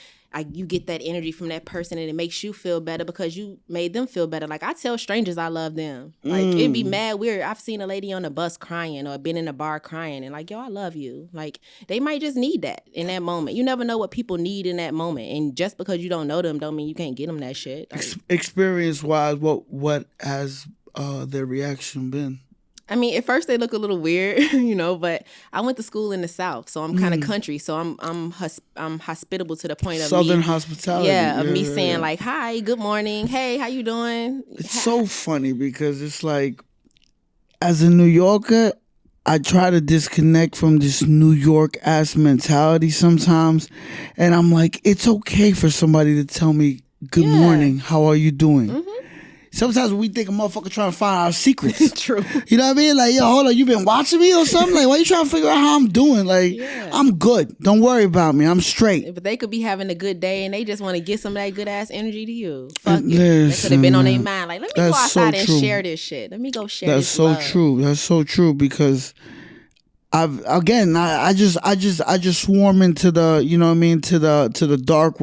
Speaker 3: you get that energy from that person and it makes you feel better because you made them feel better. Like, I tell strangers I love them. Like, it'd be mad weird. I've seen a lady on the bus crying or been in a bar crying and like, yo, I love you. Like, they might just need that in that moment. You never know what people need in that moment. And just because you don't know them don't mean you can't get them that shit. Like, experience-wise, what has their reaction been? I mean, at first they look a little weird, you know, but I went to school in the South, so I'm kind of country, so I'm hospitable to the point of Southern hospitality. Yeah, of me saying like, hi, good morning, hey, how you doing? It's so funny because it's like, as a New Yorker, I try to disconnect from this New York ass mentality sometimes, and I'm like, it's okay for somebody to tell me good morning, how are you doing? Sometimes we think a motherfucker trying to find our secrets. True. You know what I mean? Like, yo, hold on, you been watching me or something? Like, why you trying to figure out how I'm doing? Like, I'm good. Don't worry about me. I'm straight. But they could be having a good day and they just want to get some of that good ass energy to you. Fuck it. That could have been on their mind. Like, let me go outside and share this shit. Let me go share this love. That's so true. That's so true because I just swarm into the, you know what I mean, to the dark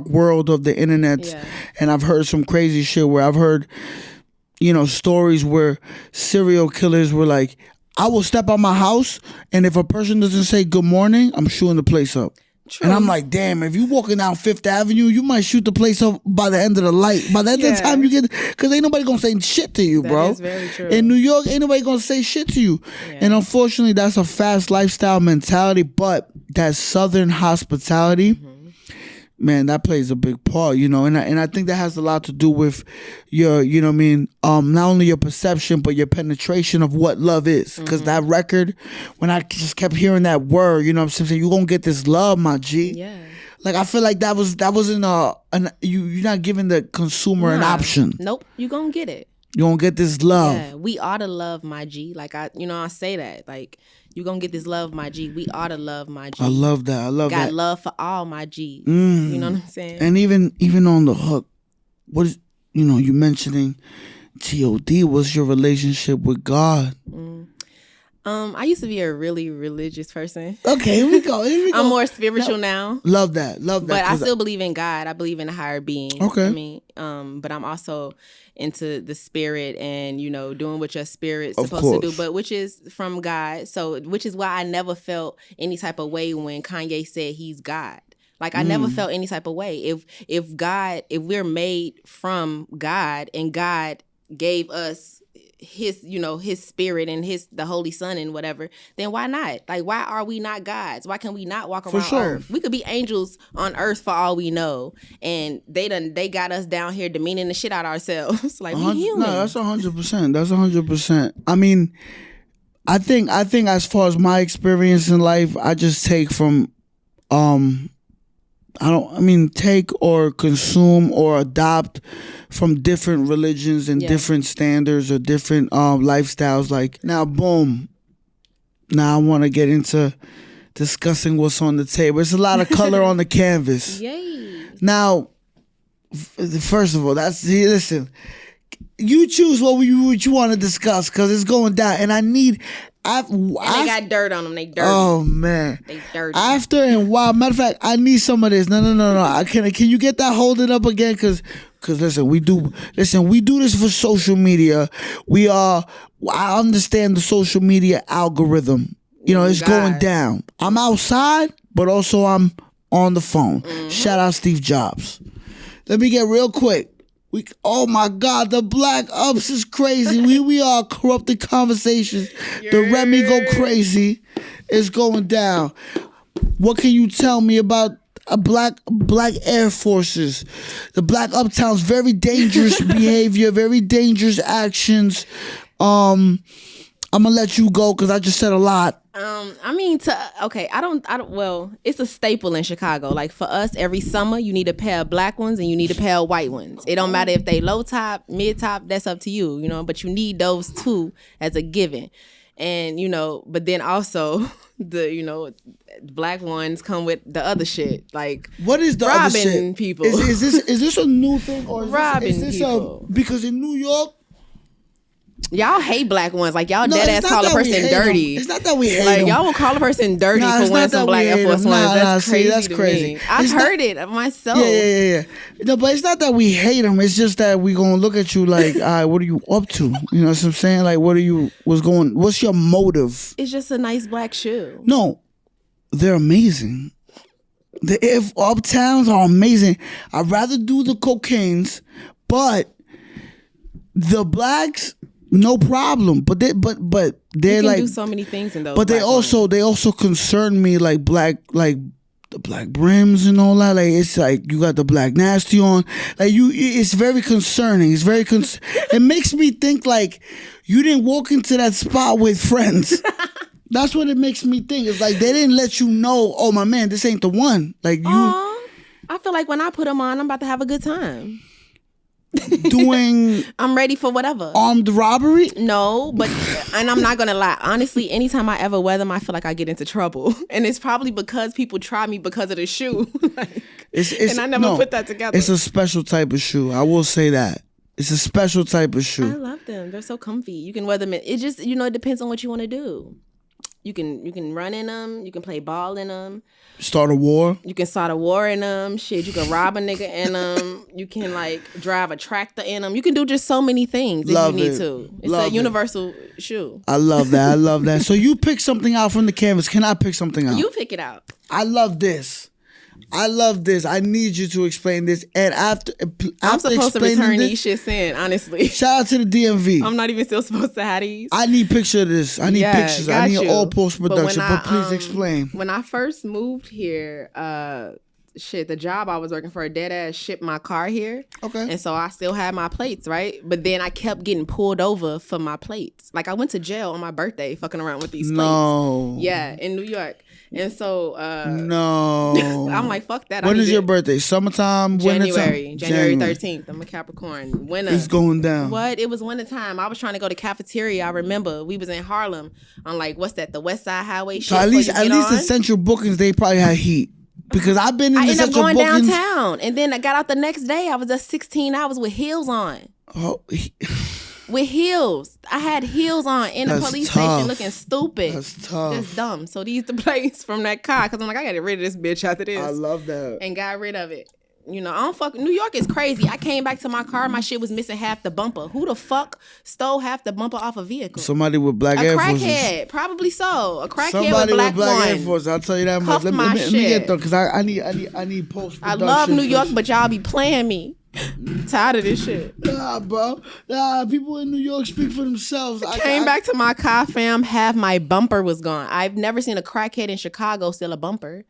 Speaker 3: world of the internet, and I've heard some crazy shit where I've heard, you know, stories where serial killers were like, I will step out my house, and if a person doesn't say good morning, I'm shooting the place up.
Speaker 4: True.
Speaker 3: And I'm like, damn, if you walking down Fifth Avenue, you might shoot the place up by the end of the light. By the end of the time you get, because ain't nobody gonna say shit to you, bro.
Speaker 4: That is very true.
Speaker 3: In New York, ain't nobody gonna say shit to you. Yeah. And unfortunately, that's a fast lifestyle mentality. But that Southern hospitality, man, that plays a big part, you know, and I think that has a lot to do with your, you know what I mean, not only your perception, but your penetration of what love is. Because that record, when I just kept hearing that word, you know what I'm saying, you gonna get this love, my G.
Speaker 4: Yeah.
Speaker 3: Like, I feel like that wasn't you're not giving the consumer an option.
Speaker 4: Nope, you gonna get it.
Speaker 3: You gonna get this love.
Speaker 4: Yeah, we ought to love, my G. Like, I say that, like, you gonna get this love, my G. We ought to love, my G.
Speaker 3: I love that. I love that.
Speaker 4: Got love for all, my G. You know what I'm saying?
Speaker 3: And even on the hook, what is, you know, you mentioning G.O.D. What's your relationship with God?
Speaker 4: I used to be a really religious person.
Speaker 3: Okay, here we go.
Speaker 4: I'm more spiritual now.
Speaker 3: Love that.
Speaker 4: But I still believe in God. I believe in a higher being.
Speaker 3: Okay.
Speaker 4: I mean, but I'm also into the spirit and, you know, doing what your spirit's supposed to do, but which is from God. So, which is why I never felt any type of way when Kanye said he's God. Like, I never felt any type of way. If we're made from God and God gave us his, you know, his spirit and the Holy Son and whatever, then why not? Like, why are we not gods? Why can we not walk around earth? We could be angels on earth for all we know. And they got us down here demeaning the shit out of ourselves. Like, we human.
Speaker 3: No, that's 100%. That's 100%. I mean, I think as far as my experience in life, I just take from take or consume or adopt from different religions and different standards or different lifestyles. Like, now, boom. Now I want to get into discussing what's on the table. There's a lot of color on the canvas.
Speaker 4: Yay.
Speaker 3: Now, first of all, listen, you choose what you want to discuss, because it's going down. And I need... they
Speaker 4: got dirt on them. They dirty.
Speaker 3: Oh, man.
Speaker 4: They dirty.
Speaker 3: After and while. Matter of fact, I need some of this. No. Can you get that holding up again? Because listen, we do this for social media. I understand the social media algorithm. You know, it's going down. I'm outside, but also I'm on the phone. Shout out Steve Jobs. Let me get real quick. Oh my God, the Black Ups is crazy. We are corrupted conversations. Yeah. The Remy go crazy. It's going down. What can you tell me about black Air Forces? The Black Uptown's very dangerous behavior, very dangerous actions. I'm gonna let you go because I just said a lot. Well, it's a staple in Chicago. Like, for us, every summer you need a pair of black ones and you need a pair of white ones. It don't matter if they low top, mid top, that's up to you, you know, but you need those two as a given. And, you know, but then also the black ones come with the other shit. Like, what is the other shit?
Speaker 4: Robbing people.
Speaker 3: Is this a new thing, or
Speaker 4: robbing people?
Speaker 3: Because in New York,
Speaker 4: y'all hate black ones. Like, y'all dead ass call a person dirty.
Speaker 3: It's not that we hate
Speaker 4: them.
Speaker 3: them.
Speaker 4: Y'all will call a person dirty for wearing some black Air Force Ones. That's crazy.
Speaker 3: That's crazy.
Speaker 4: I've heard it myself.
Speaker 3: Yeah. No, but it's not that we hate them. It's just that we gonna look at you like, all right, what are you up to? You know what I'm saying? Like, what's your motive?
Speaker 4: It's just a nice black shoe.
Speaker 3: No, they're amazing. The Uptowns are amazing. I'd rather do the cocaines, but the blacks, no problem, but they're
Speaker 4: you
Speaker 3: like
Speaker 4: do so many things in those.
Speaker 3: But they also concern me, like the black brims and all that. Like, it's like you got the black nasty on. Like, it's very concerning. It's very it makes me think like you didn't walk into that spot with friends. That's what it makes me think. It's like they didn't let you know. Oh, my man, this ain't the one. Like, you.
Speaker 4: I feel like when I put them on, I'm about to have a good time.
Speaker 3: Doing
Speaker 4: I'm ready for whatever.
Speaker 3: Armed robbery?
Speaker 4: No, but and I'm not gonna lie. Honestly, anytime I ever wear them, I feel like I get into trouble. And it's probably because people try me because of the shoe. And I never put that together.
Speaker 3: It's a special type of shoe. I will say that. It's a special type of shoe.
Speaker 4: I love them. They're so comfy. You can wear them in, it just, it depends on what you want to do. You can run in them. You can play ball in them.
Speaker 3: Start a war.
Speaker 4: You can start a war in them. Shit, you can rob a nigga in them. You can like drive a tractor in them. You can do just so many things if you need to. It's a universal shoe.
Speaker 3: I love that. I love that. So you pick something out from the canvas. Can I pick something out?
Speaker 4: You pick it out.
Speaker 3: I love this. I need you to explain this. And after
Speaker 4: I'm supposed to return
Speaker 3: this,
Speaker 4: these shits in, honestly.
Speaker 3: shout out to the DMV.
Speaker 4: I'm not even still supposed to have these.
Speaker 3: I need picture of this. I need pictures. I need all post-production. But please explain.
Speaker 4: When I first moved here, the job I was working for, a dead ass shipped my car here.
Speaker 3: Okay.
Speaker 4: And so I still had my plates, right? But then I kept getting pulled over for my plates. Like I went to jail on my birthday fucking around with these plates.
Speaker 3: No.
Speaker 4: Yeah, in New York. And so
Speaker 3: no.
Speaker 4: I'm like, fuck that.
Speaker 3: When is your birthday? Summertime?
Speaker 4: January 13th. I'm a Capricorn. Winter.
Speaker 3: It's going down.
Speaker 4: What? It was winter time. I was trying to go to cafeteria. I remember we was in Harlem on like, what's that? The West Side Highway shit.
Speaker 3: So at least the central bookings, they probably had heat. Because I've been in the central bookings.
Speaker 4: I ended up going downtown. And then I got out the next day. I was at 16 hours with heels on.
Speaker 3: Oh,
Speaker 4: with heels. I had heels on in the police station looking stupid.
Speaker 3: That's tough.
Speaker 4: That's dumb. So these the plates from that car. Because I'm like, I got to get rid of this bitch after this.
Speaker 3: I love that.
Speaker 4: And got rid of it. You know, I don't fuck. New York is crazy. I came back to my car. My shit was missing half the bumper. Who the fuck stole half the bumper off a vehicle?
Speaker 3: Somebody with black Air Forces.
Speaker 4: A crackhead. Probably so. A crackhead
Speaker 3: Somebody
Speaker 4: with black
Speaker 3: Air Forces. I'll tell you that much. Let me get though, because I need post-production.
Speaker 4: I love New York, but y'all be playing me. Tired of this shit.
Speaker 3: Nah, bro. Nah, people in New York speak for themselves.
Speaker 4: I came back to my car, fam. Half my bumper was gone. I've never seen a crackhead in Chicago steal a bumper.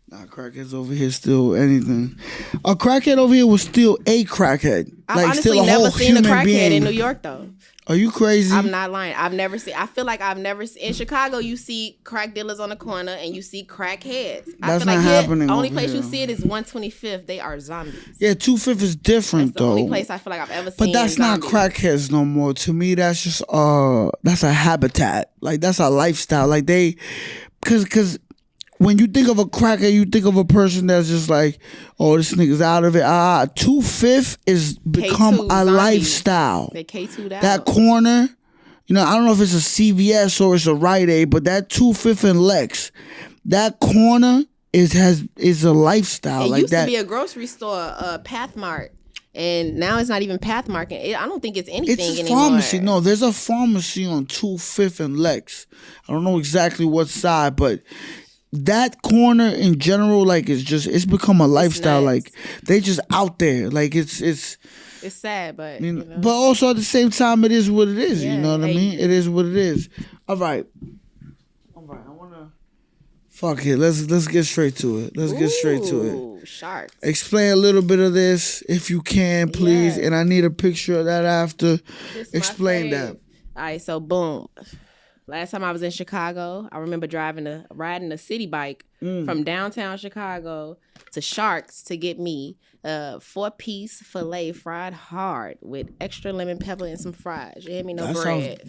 Speaker 3: Nah, crackheads over here steal anything. A crackhead over here will steal a crackhead.
Speaker 4: I've honestly never seen a crackhead in New York, though.
Speaker 3: Are you crazy?
Speaker 4: I'm not lying. I feel like I've never seen. In Chicago, you see crack dealers on the corner and you see crackheads.
Speaker 3: That's not happening.
Speaker 4: The only place you see it is 125th. They are zombies.
Speaker 3: Yeah, 2/5 is different,
Speaker 4: that's the
Speaker 3: though.
Speaker 4: only place I feel like I've ever seen.
Speaker 3: But that's not crackheads no more. To me, that's just that's a habitat. Like that's a lifestyle. Like because when you think of a cracker, you think of a person that's just like, oh, this nigga's out of it. 2/5 is become a lifestyle.
Speaker 4: They K2'd out.
Speaker 3: That corner, you know, I don't know if it's a CVS or it's a Rite Aid, but that 2/5 and Lex, that corner is a lifestyle.
Speaker 4: It
Speaker 3: like
Speaker 4: used
Speaker 3: that.
Speaker 4: to be a grocery store, Pathmart. And now it's not even Pathmark. I don't think it's anything anymore.
Speaker 3: It's a pharmacy. No, there's a pharmacy on 2/5 and Lex. I don't know exactly what side, but that corner in general, like it's become a lifestyle. Like they just out there. Like it's
Speaker 4: sad, but
Speaker 3: you know, but also at the same time, it is what it is.
Speaker 4: Yeah,
Speaker 3: you know what I mean? It is what it is. All right. I wanna fuck it. Let's get straight to it. Get straight to it.
Speaker 4: Sharks.
Speaker 3: Explain a little bit of this if you can, please. And I need a picture of that after. Explain that.
Speaker 4: All right. So boom. Last time I was in Chicago, I remember riding a city bike from downtown Chicago to Sharks to get me a 4-piece filet fried hard with extra lemon pepper and some fries. You hear me? No bread.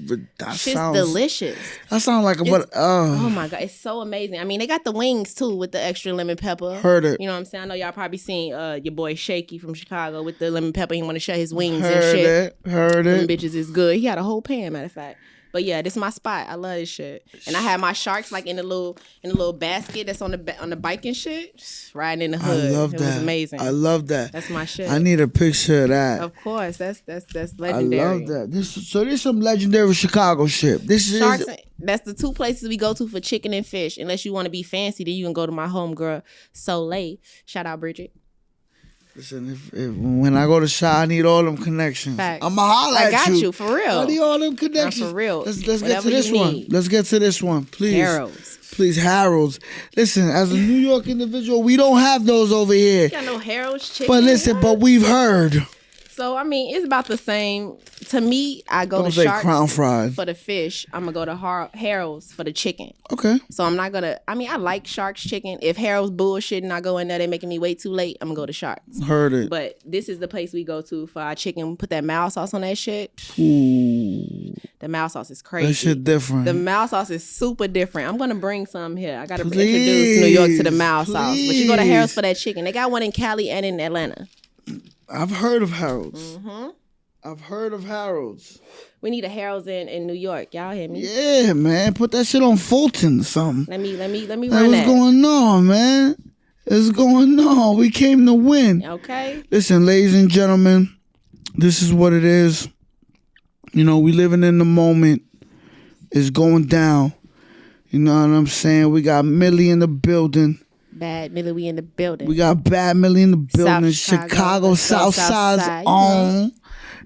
Speaker 4: Shit's delicious.
Speaker 3: That sounds like
Speaker 4: oh my God, it's so amazing. I mean, they got the wings too with the extra lemon pepper.
Speaker 3: Heard it.
Speaker 4: You know what I'm saying? I know y'all probably seen your boy Shaky from Chicago with the lemon pepper. He want to share his wings and shit.
Speaker 3: Heard it.
Speaker 4: Them bitches is good. He had a whole pan, matter of fact. But yeah, this is my spot. I love this shit. And I had my sharks like in a little basket that's on the bike and shit, riding in the hood.
Speaker 3: I love
Speaker 4: that.
Speaker 3: It
Speaker 4: was amazing.
Speaker 3: I love that.
Speaker 4: That's my shit.
Speaker 3: I need a picture of that.
Speaker 4: Of course, that's legendary.
Speaker 3: I love that. This some legendary Chicago shit. This is
Speaker 4: Sharks. That's the two places we go to for chicken and fish. Unless you want to be fancy, then you can go to my homegirl Soleil. Shout out Bridget.
Speaker 3: Listen, if when I go to Shy, I need all them connections.
Speaker 4: Facts.
Speaker 3: I'ma holler at you.
Speaker 4: I got you, for real.
Speaker 3: I need all them connections.
Speaker 4: For real.
Speaker 3: Let's get to this one. Let's get to this one, please.
Speaker 4: Harold's.
Speaker 3: Please, Harold's. Listen, as a New York individual, we don't have those over here.
Speaker 4: You got no Harold's chicken.
Speaker 3: But listen, but we've heard.
Speaker 4: So, I mean, it's about the same. To me, I go
Speaker 3: Don't
Speaker 4: to
Speaker 3: say
Speaker 4: Sharks
Speaker 3: Crown Fried
Speaker 4: for the fish. I'm going to go to Harold's for the chicken.
Speaker 3: Okay.
Speaker 4: So, I'm not going to... I mean, I like Sharks chicken. If Harold's bullshit and I go in there, they making me wait too late, I'm going to go to Sharks.
Speaker 3: Heard it.
Speaker 4: But this is the place we go to for our chicken. Put that mild sauce on that shit.
Speaker 3: Ooh.
Speaker 4: The mild sauce is crazy.
Speaker 3: That shit different.
Speaker 4: The mild sauce is super different. I'm going to bring some here. I got to introduce New York to the mild sauce. But you go to Harold's for that chicken. They got one in Cali and in Atlanta.
Speaker 3: I've heard of Harold's.
Speaker 4: Mm-hmm.
Speaker 3: I've heard of Harold's.
Speaker 4: We need a Harold's in New York. Y'all hear me?
Speaker 3: Yeah, man. Put that shit on Fulton or something.
Speaker 4: Let me
Speaker 3: Hey,
Speaker 4: run
Speaker 3: what's
Speaker 4: that.
Speaker 3: going on, man? What's going on? We came to win.
Speaker 4: Okay.
Speaker 3: Listen, ladies and gentlemen, this is what it is. You know, we living in the moment. It's going down. You know what I'm saying? We got Milli in the building.
Speaker 4: Bad Milli, we in the building.
Speaker 3: We got Bad Milli in the building.
Speaker 4: South
Speaker 3: Chicago,
Speaker 4: South
Speaker 3: Southside's
Speaker 4: Side,
Speaker 3: own.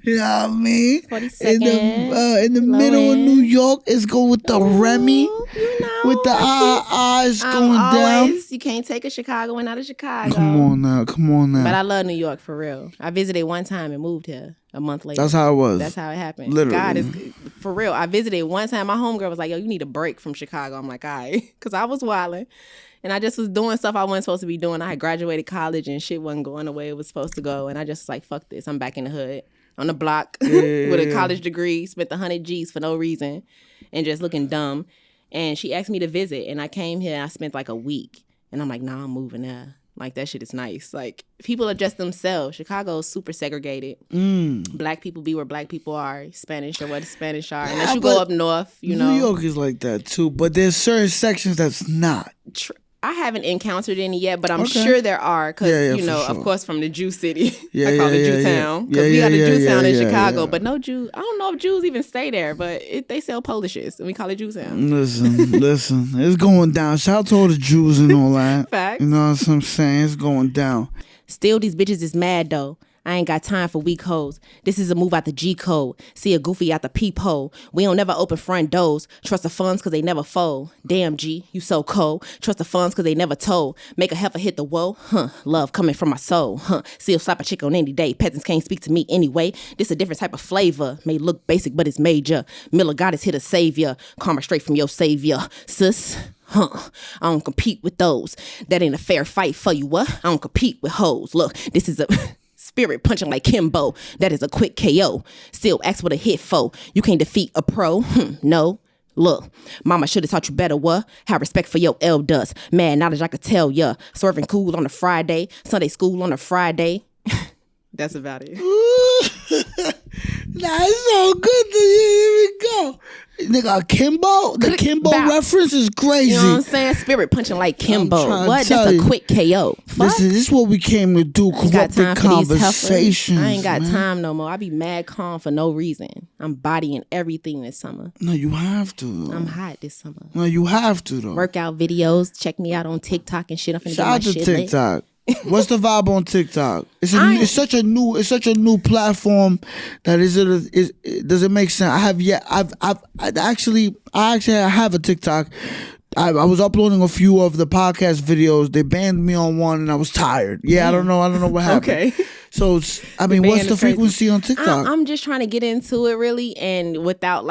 Speaker 3: You know what I mean?
Speaker 4: 42nd,
Speaker 3: In the middle of
Speaker 4: Low
Speaker 3: New
Speaker 4: End.
Speaker 3: York, it's going with the Remy.
Speaker 4: You know,
Speaker 3: With the eyes going down.
Speaker 4: You can't take a Chicagoan out of Chicago.
Speaker 3: Come on now.
Speaker 4: But I love New York for real. I visited one time and moved here a month later.
Speaker 3: That's how it was.
Speaker 4: That's how it happened.
Speaker 3: Literally.
Speaker 4: God is for real. I visited one time. My homegirl was like, "Yo, you need a break from Chicago." I'm like, "All right," because I was wilding. And I just was doing stuff I wasn't supposed to be doing. I had graduated college and shit wasn't going the way it was supposed to go. And I just was like, fuck this. I'm back in the hood on the block with a college degree, spent 100 G's for no reason and just looking dumb. And she asked me to visit. And I came here and I spent like a week. And I'm like, nah, I'm moving there. Like, that shit is nice. Like, people are just themselves. Chicago is super segregated. Black people be where black people are. Spanish are where the Spanish are. Unless you go up north, you know.
Speaker 3: New York is like that too. But there's certain sections that's not.
Speaker 4: I haven't encountered any yet, but I'm sure there are because, you know,
Speaker 3: for sure.
Speaker 4: of course, from the Jew city.
Speaker 3: Yeah,
Speaker 4: I call it
Speaker 3: yeah,
Speaker 4: Jew
Speaker 3: yeah,
Speaker 4: town.
Speaker 3: yeah.
Speaker 4: Because we got a Jew town in Chicago,
Speaker 3: yeah.
Speaker 4: but no Jew. I don't know if Jews even stay there, but they sell Polishes, and we call it Jew town.
Speaker 3: Listen. It's going down. Shout out to all the Jews and all that.
Speaker 4: Facts.
Speaker 3: You know what I'm saying? It's going down.
Speaker 4: Still, these bitches is mad, though. I ain't got time for weak hoes. This is a move out the G code. See a goofy out the peephole. We don't never open front doors. Trust the funds cause they never fold. Damn G, you so cold. Trust the funds cause they never told. Make a heifer hit the woe. Love coming from my soul. Still slap a chick on any day. Peasants can't speak to me anyway. This a different type of flavor. May look basic but it's major. Miller Goddess hit a savior. Karma straight from your savior. Sis. I don't compete with those. That ain't a fair fight for you, what? I don't compete with hoes. Look, this is a spirit punching like Kimbo. That is a quick KO. Still ask what a hit for. You can't defeat a pro. No. Look, mama should have taught you better, what? Have respect for your elders. Mad knowledge I could tell ya. Serving cool on a Friday. Sunday school on a Friday. That's about it.
Speaker 3: Nah, it's so good. Here we go. Nigga, Kimbo? The Kimbo reference is crazy.
Speaker 4: You know what I'm saying? Spirit punching like Kimbo.
Speaker 3: trying to
Speaker 4: What?
Speaker 3: tell
Speaker 4: That's a
Speaker 3: you.
Speaker 4: quick KO. Fuck.
Speaker 3: This is what we came to do.
Speaker 4: I ain't got time
Speaker 3: Corrupted
Speaker 4: for these
Speaker 3: conversations.
Speaker 4: heifers. I ain't got
Speaker 3: man.
Speaker 4: time no more. I be mad calm for no reason. I'm bodying everything this summer.
Speaker 3: No, you have to. Though.
Speaker 4: I'm hot this summer.
Speaker 3: No, you have to though.
Speaker 4: Workout videos. Check me out on TikTok and shit. I'm finna
Speaker 3: Shout
Speaker 4: get my
Speaker 3: out to
Speaker 4: shit lit.
Speaker 3: TikTok. What's the vibe on TikTok? It's such a new platform that does it make sense? I actually have a TikTok. I was uploading a few of the podcast videos. They banned me on one, and I was tired. Yeah, I don't know what happened.
Speaker 4: Okay.
Speaker 3: So what's the frequency on TikTok?
Speaker 4: I'm just trying to get into it really, and without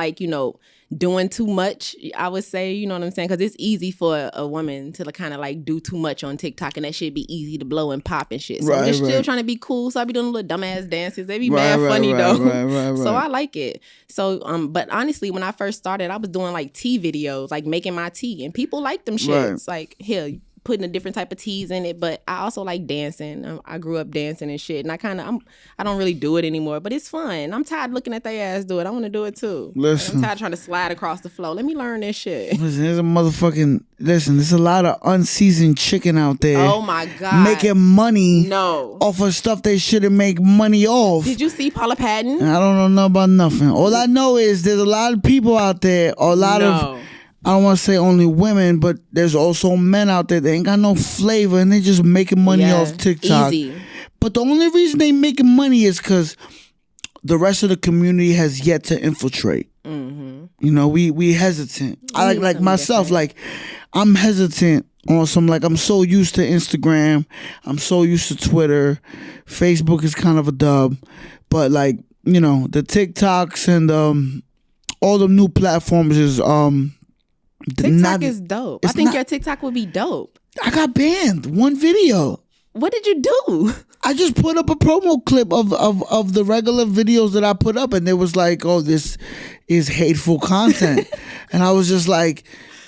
Speaker 4: doing too much, I would say, you know what I'm saying? Because it's easy for a woman to kind of do too much on TikTok, and that shit be easy to blow and pop and shit. So I'm just still trying to be cool. So I be doing little dumbass dances. They be mad funny though.
Speaker 3: Right.
Speaker 4: So I like it. So but honestly, when I first started, I was doing tea videos, making my tea, and people like them shits. Like, hell, putting a different type of teas in it, but I also like dancing. I grew up dancing and shit, and I don't really do it anymore, but it's fun. I'm tired looking at their ass do it. I want to do it too.
Speaker 3: Listen,
Speaker 4: I'm tired trying to slide across the floor. Let me learn this shit.
Speaker 3: There's a lot of unseasoned chicken out there.
Speaker 4: Oh my God.
Speaker 3: Making money
Speaker 4: No.
Speaker 3: off of stuff they shouldn't make money off.
Speaker 4: Did you see Paula Patton?
Speaker 3: I don't know about nothing. All I know is there's a lot of people out there, a lot of, I don't want to say only women, but there's also men out there that ain't got no flavor and they just making money off TikTok.
Speaker 4: Easy.
Speaker 3: But the only reason they making money is because the rest of the community has yet to infiltrate. Mm-hmm. You know, we hesitant. I like myself, I'm hesitant on some, I'm so used to Instagram. I'm so used to Twitter. Facebook is kind of a dub. But the TikToks and all the new platforms is
Speaker 4: TikTok is dope. I think your TikTok would be dope.
Speaker 3: I got banned. One video.
Speaker 4: What did you do?
Speaker 3: I just put up a promo clip of the regular videos that I put up, and it was like, oh, this is hateful content. And I was just like,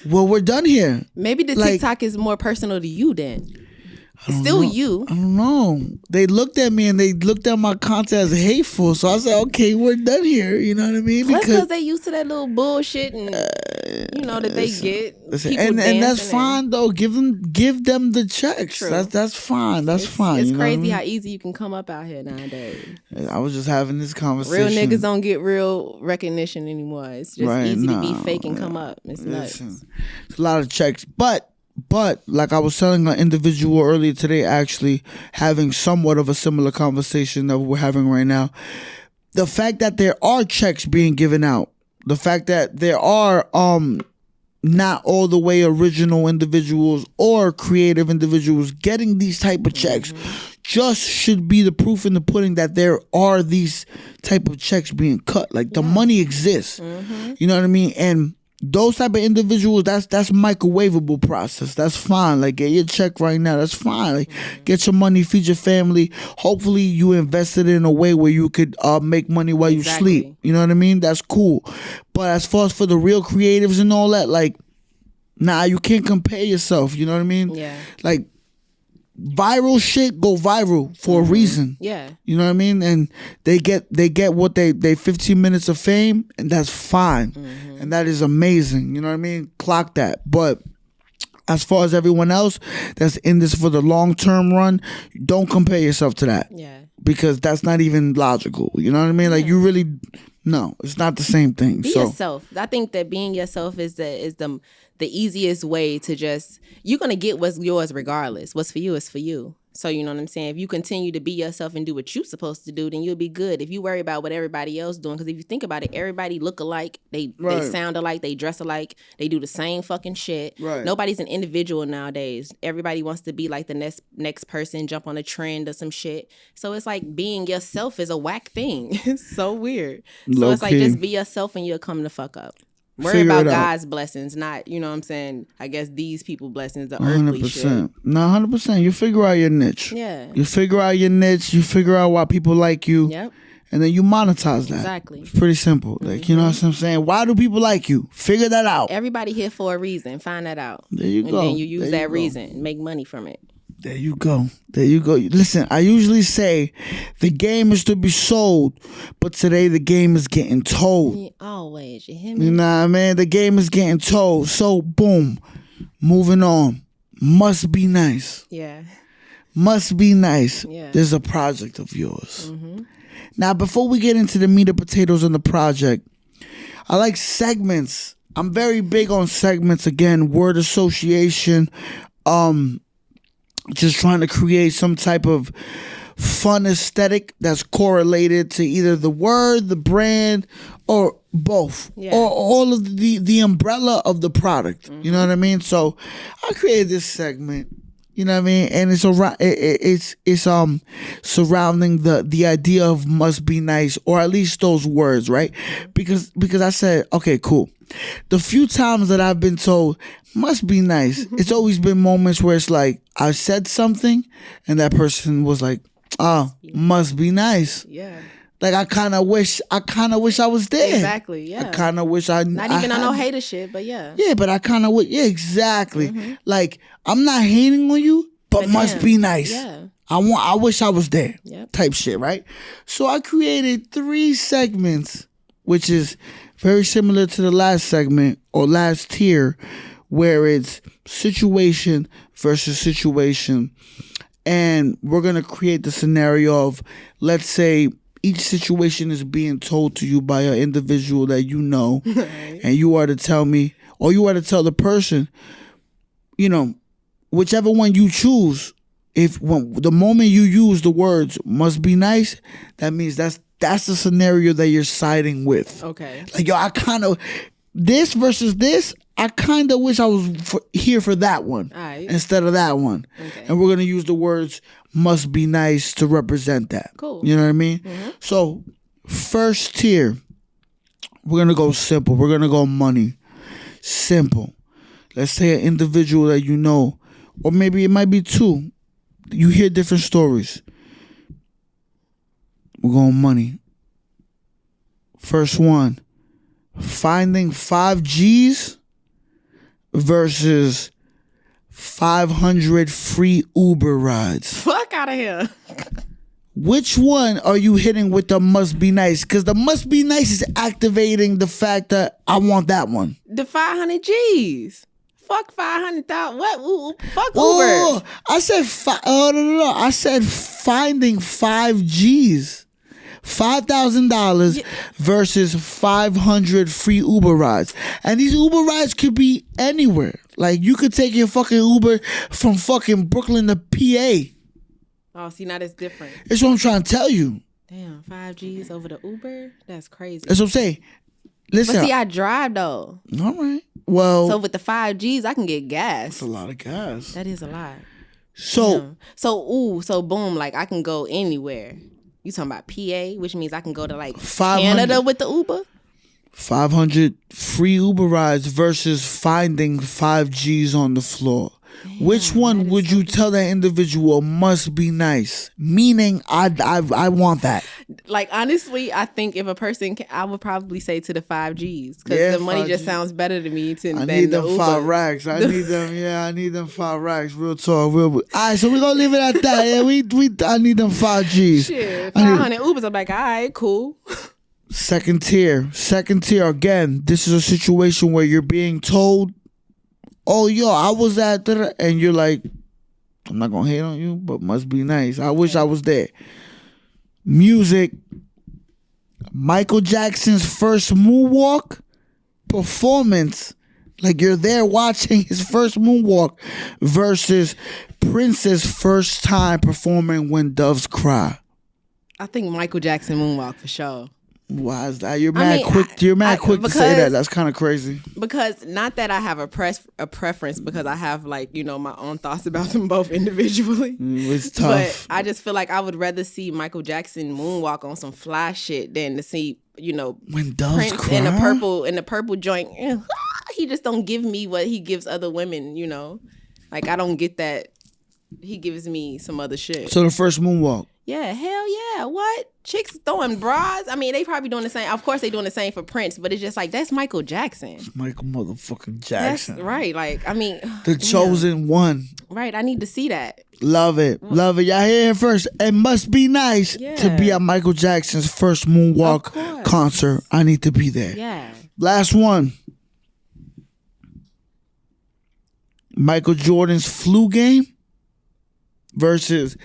Speaker 3: well, we're done here.
Speaker 4: Maybe the TikTok is more personal to you then. It's still you.
Speaker 3: I don't know. They looked at me and they looked at my content as hateful. So I said, okay, we're done here. You know what I mean?
Speaker 4: Because they used to that little bullshit and that they get.
Speaker 3: And that's fine though. Give them the checks.
Speaker 4: True.
Speaker 3: That's fine. That's fine.
Speaker 4: It's crazy how easy you can come up out here nowadays.
Speaker 3: I was just having this conversation.
Speaker 4: Real niggas don't get real recognition anymore. It's just easy to be fake and come up. It's nuts.
Speaker 3: It's a lot of checks, but like I was telling an individual earlier today, actually having somewhat of a similar conversation that we're having right now, the fact that there are checks being given out, the fact that there are not all the way original individuals or creative individuals getting these type of checks just should be the proof in the pudding that there are these type of checks being cut. Like the money exists. You know what I mean? And those type of individuals, that's microwavable process. That's fine. Like, get your check right now. That's fine. Like, get your money, feed your family. Hopefully, you invest it in a way where you could make money while you sleep. You know what I mean? That's cool. But as far as for the real creatives and all that, like, nah, you can't compare yourself. You know what I mean?
Speaker 4: Yeah.
Speaker 3: Like, viral shit go viral for a reason.
Speaker 4: Yeah.
Speaker 3: You know what I mean? And they get what they 15 minutes of fame, and that's fine. And that is amazing. You know what I mean? Clock that. But as far as everyone else that's in this for the long-term run, don't compare yourself to that.
Speaker 4: Yeah.
Speaker 3: Because that's not even logical. You know what I mean? Like, you really... No, it's not the same thing.
Speaker 4: Be yourself. I think that being yourself is the easiest way to just, you're going to get what's yours regardless. What's for you is for you. So, you know what I'm saying? If you continue to be yourself and do what you're supposed to do, then you'll be good. If you worry about what everybody else doing, because if you think about it, everybody look alike, they sound alike, they dress alike, they do the same fucking shit.
Speaker 3: Right.
Speaker 4: Nobody's an individual nowadays. Everybody wants to be like the next person, jump on a trend or some shit. So it's like being yourself is a whack thing. It's so weird. So it's like just be yourself and you'll come the fuck up. Worry about God's blessings, not, you know what I'm saying, I guess these people blessings, the earthly
Speaker 3: 100%.
Speaker 4: shit.
Speaker 3: No, 100%. You figure out your niche.
Speaker 4: Yeah.
Speaker 3: You figure out your niche. You figure out why people like you.
Speaker 4: Yep.
Speaker 3: And then you monetize that.
Speaker 4: Exactly.
Speaker 3: It's pretty simple. Like, you know what I'm saying? Why do people like you? Figure that out.
Speaker 4: Everybody here for a reason. Find that out.
Speaker 3: There you go.
Speaker 4: And then you use that reason and make money from it.
Speaker 3: There you go. There you go. Listen, I usually say the game is to be sold, but today the game is getting told.
Speaker 4: Always. You hear me?
Speaker 3: You know what I mean? The game is getting told. So, boom. Moving on. Must Be Nice.
Speaker 4: Yeah.
Speaker 3: Must Be Nice.
Speaker 4: Yeah.
Speaker 3: There's a project of yours. Now, before we get into the meat and potatoes on the project, I like segments. I'm very big on segments. Again, word association. Just trying to create some type of fun aesthetic that's correlated to either the word, the brand, or both, or all of the umbrella of the product. You know what I mean? So I created this segment. You know what I mean? And it's around it's surrounding the idea of must be nice, or at least those words, right? Because I said, okay, cool. The few times that I've been told must be nice, it's always been moments where it's like I said something and that person was like, oh, must be nice.
Speaker 4: Yeah.
Speaker 3: Like I kind of wish I was there.
Speaker 4: Exactly. Yeah.
Speaker 3: I kind of wish I
Speaker 4: not even on no hater shit, but yeah.
Speaker 3: Yeah, but I kind of wish. Yeah, exactly. Like I'm not hating on you, but must be nice.
Speaker 4: Yeah.
Speaker 3: I wish I was there.
Speaker 4: Yep.
Speaker 3: Type shit, right? So I created 3 segments, which is very similar to the last segment or last tier, where it's situation versus situation. And we're going to create the scenario of, let's say, each situation is being told to you by an individual that you know, and you are to tell me, or you are to tell the person, you know, whichever one you choose, the moment you use the words must be nice, that means that's the scenario that you're siding with.
Speaker 4: Okay.
Speaker 3: Like, yo, I kind of, this versus this, I kind of wish I was here for that one instead of that one. Okay. And we're going to use the words must be nice to represent that.
Speaker 4: Cool.
Speaker 3: You know what I mean? So, first tier, we're going to go simple. We're going to go money. Simple. Let's say an individual that you know, or maybe it might be 2. You hear different stories. We're going money. First one, finding 5 G's versus 500 free Uber rides.
Speaker 4: Fuck out of here.
Speaker 3: Which one are you hitting with the must be nice? Because the must be nice is activating the fact that I want that one.
Speaker 4: The 500 G's. Fuck 500,000. What? Ooh, fuck Uber.
Speaker 3: Oh, I said no. I said finding 5 G's. $5,000 versus 500 free Uber rides. And these Uber rides could be anywhere. Like, you could take your fucking Uber from fucking Brooklyn to PA.
Speaker 4: Oh, see, now that's different.
Speaker 3: That's what I'm trying to tell you.
Speaker 4: Damn, 5 G's over the Uber? That's crazy.
Speaker 3: That's what I'm saying. Listen.
Speaker 4: But see, I drive, though.
Speaker 3: All right. Well.
Speaker 4: So with the 5 G's, I can get gas.
Speaker 3: That's a lot of gas.
Speaker 4: That is a lot.
Speaker 3: So.
Speaker 4: Yeah. So boom, like, I can go anywhere. You talking about PA, which means I can go to, like, Canada with the Uber?
Speaker 3: 500 free Uber rides versus finding 5 G's on the floor. Damn, which one would you tell that individual must be nice? Meaning, I want that.
Speaker 4: Like, honestly, I think if a person I would probably say to the 5 G's. Because the money just sounds better to me than
Speaker 3: need
Speaker 4: the
Speaker 3: them
Speaker 4: Uber.
Speaker 3: 5 racks. I need them. Yeah, I need them 5 racks. Real talk. All right, so we're going to leave it at that. Yeah, I need them 5 G's.
Speaker 4: Shit, 500 Ubers. I'm like, all right, cool.
Speaker 3: Second tier. Again, this is a situation where you're being told, oh, yo, I was at that, and you're like, I'm not going to hate on you, but must be nice. I wish I was there. Music. Michael Jackson's first moonwalk performance. Like, you're there watching his first moonwalk versus Prince's first time performing When Doves Cry.
Speaker 4: I think Michael Jackson moonwalk for sure.
Speaker 3: Why is that? You're mad quick to say that. That's kind of crazy.
Speaker 4: Because not that I have a preference, because I have, like, you know, my own thoughts about them both individually.
Speaker 3: It's tough.
Speaker 4: But I just feel like I would rather see Michael Jackson moonwalk on some fly shit than to see, you know,
Speaker 3: When Doves
Speaker 4: Prince
Speaker 3: Cry
Speaker 4: in the purple joint. He just don't give me what he gives other women, you know. Like, I don't get that. He gives me some other shit.
Speaker 3: So the first moonwalk.
Speaker 4: Yeah, hell yeah. What? Chicks throwing bras? I mean, they probably doing the same. Of course, they doing the same for Prince, but it's just like, that's Michael Jackson.
Speaker 3: It's Michael motherfucking Jackson.
Speaker 4: That's right. Like, I mean.
Speaker 3: The chosen one.
Speaker 4: Right. I need to see that.
Speaker 3: Love it. Love it. Y'all hear it first. It must be nice to be at Michael Jackson's first moonwalk concert. I need to be there.
Speaker 4: Yeah.
Speaker 3: Last one. Michael Jordan's flu game versus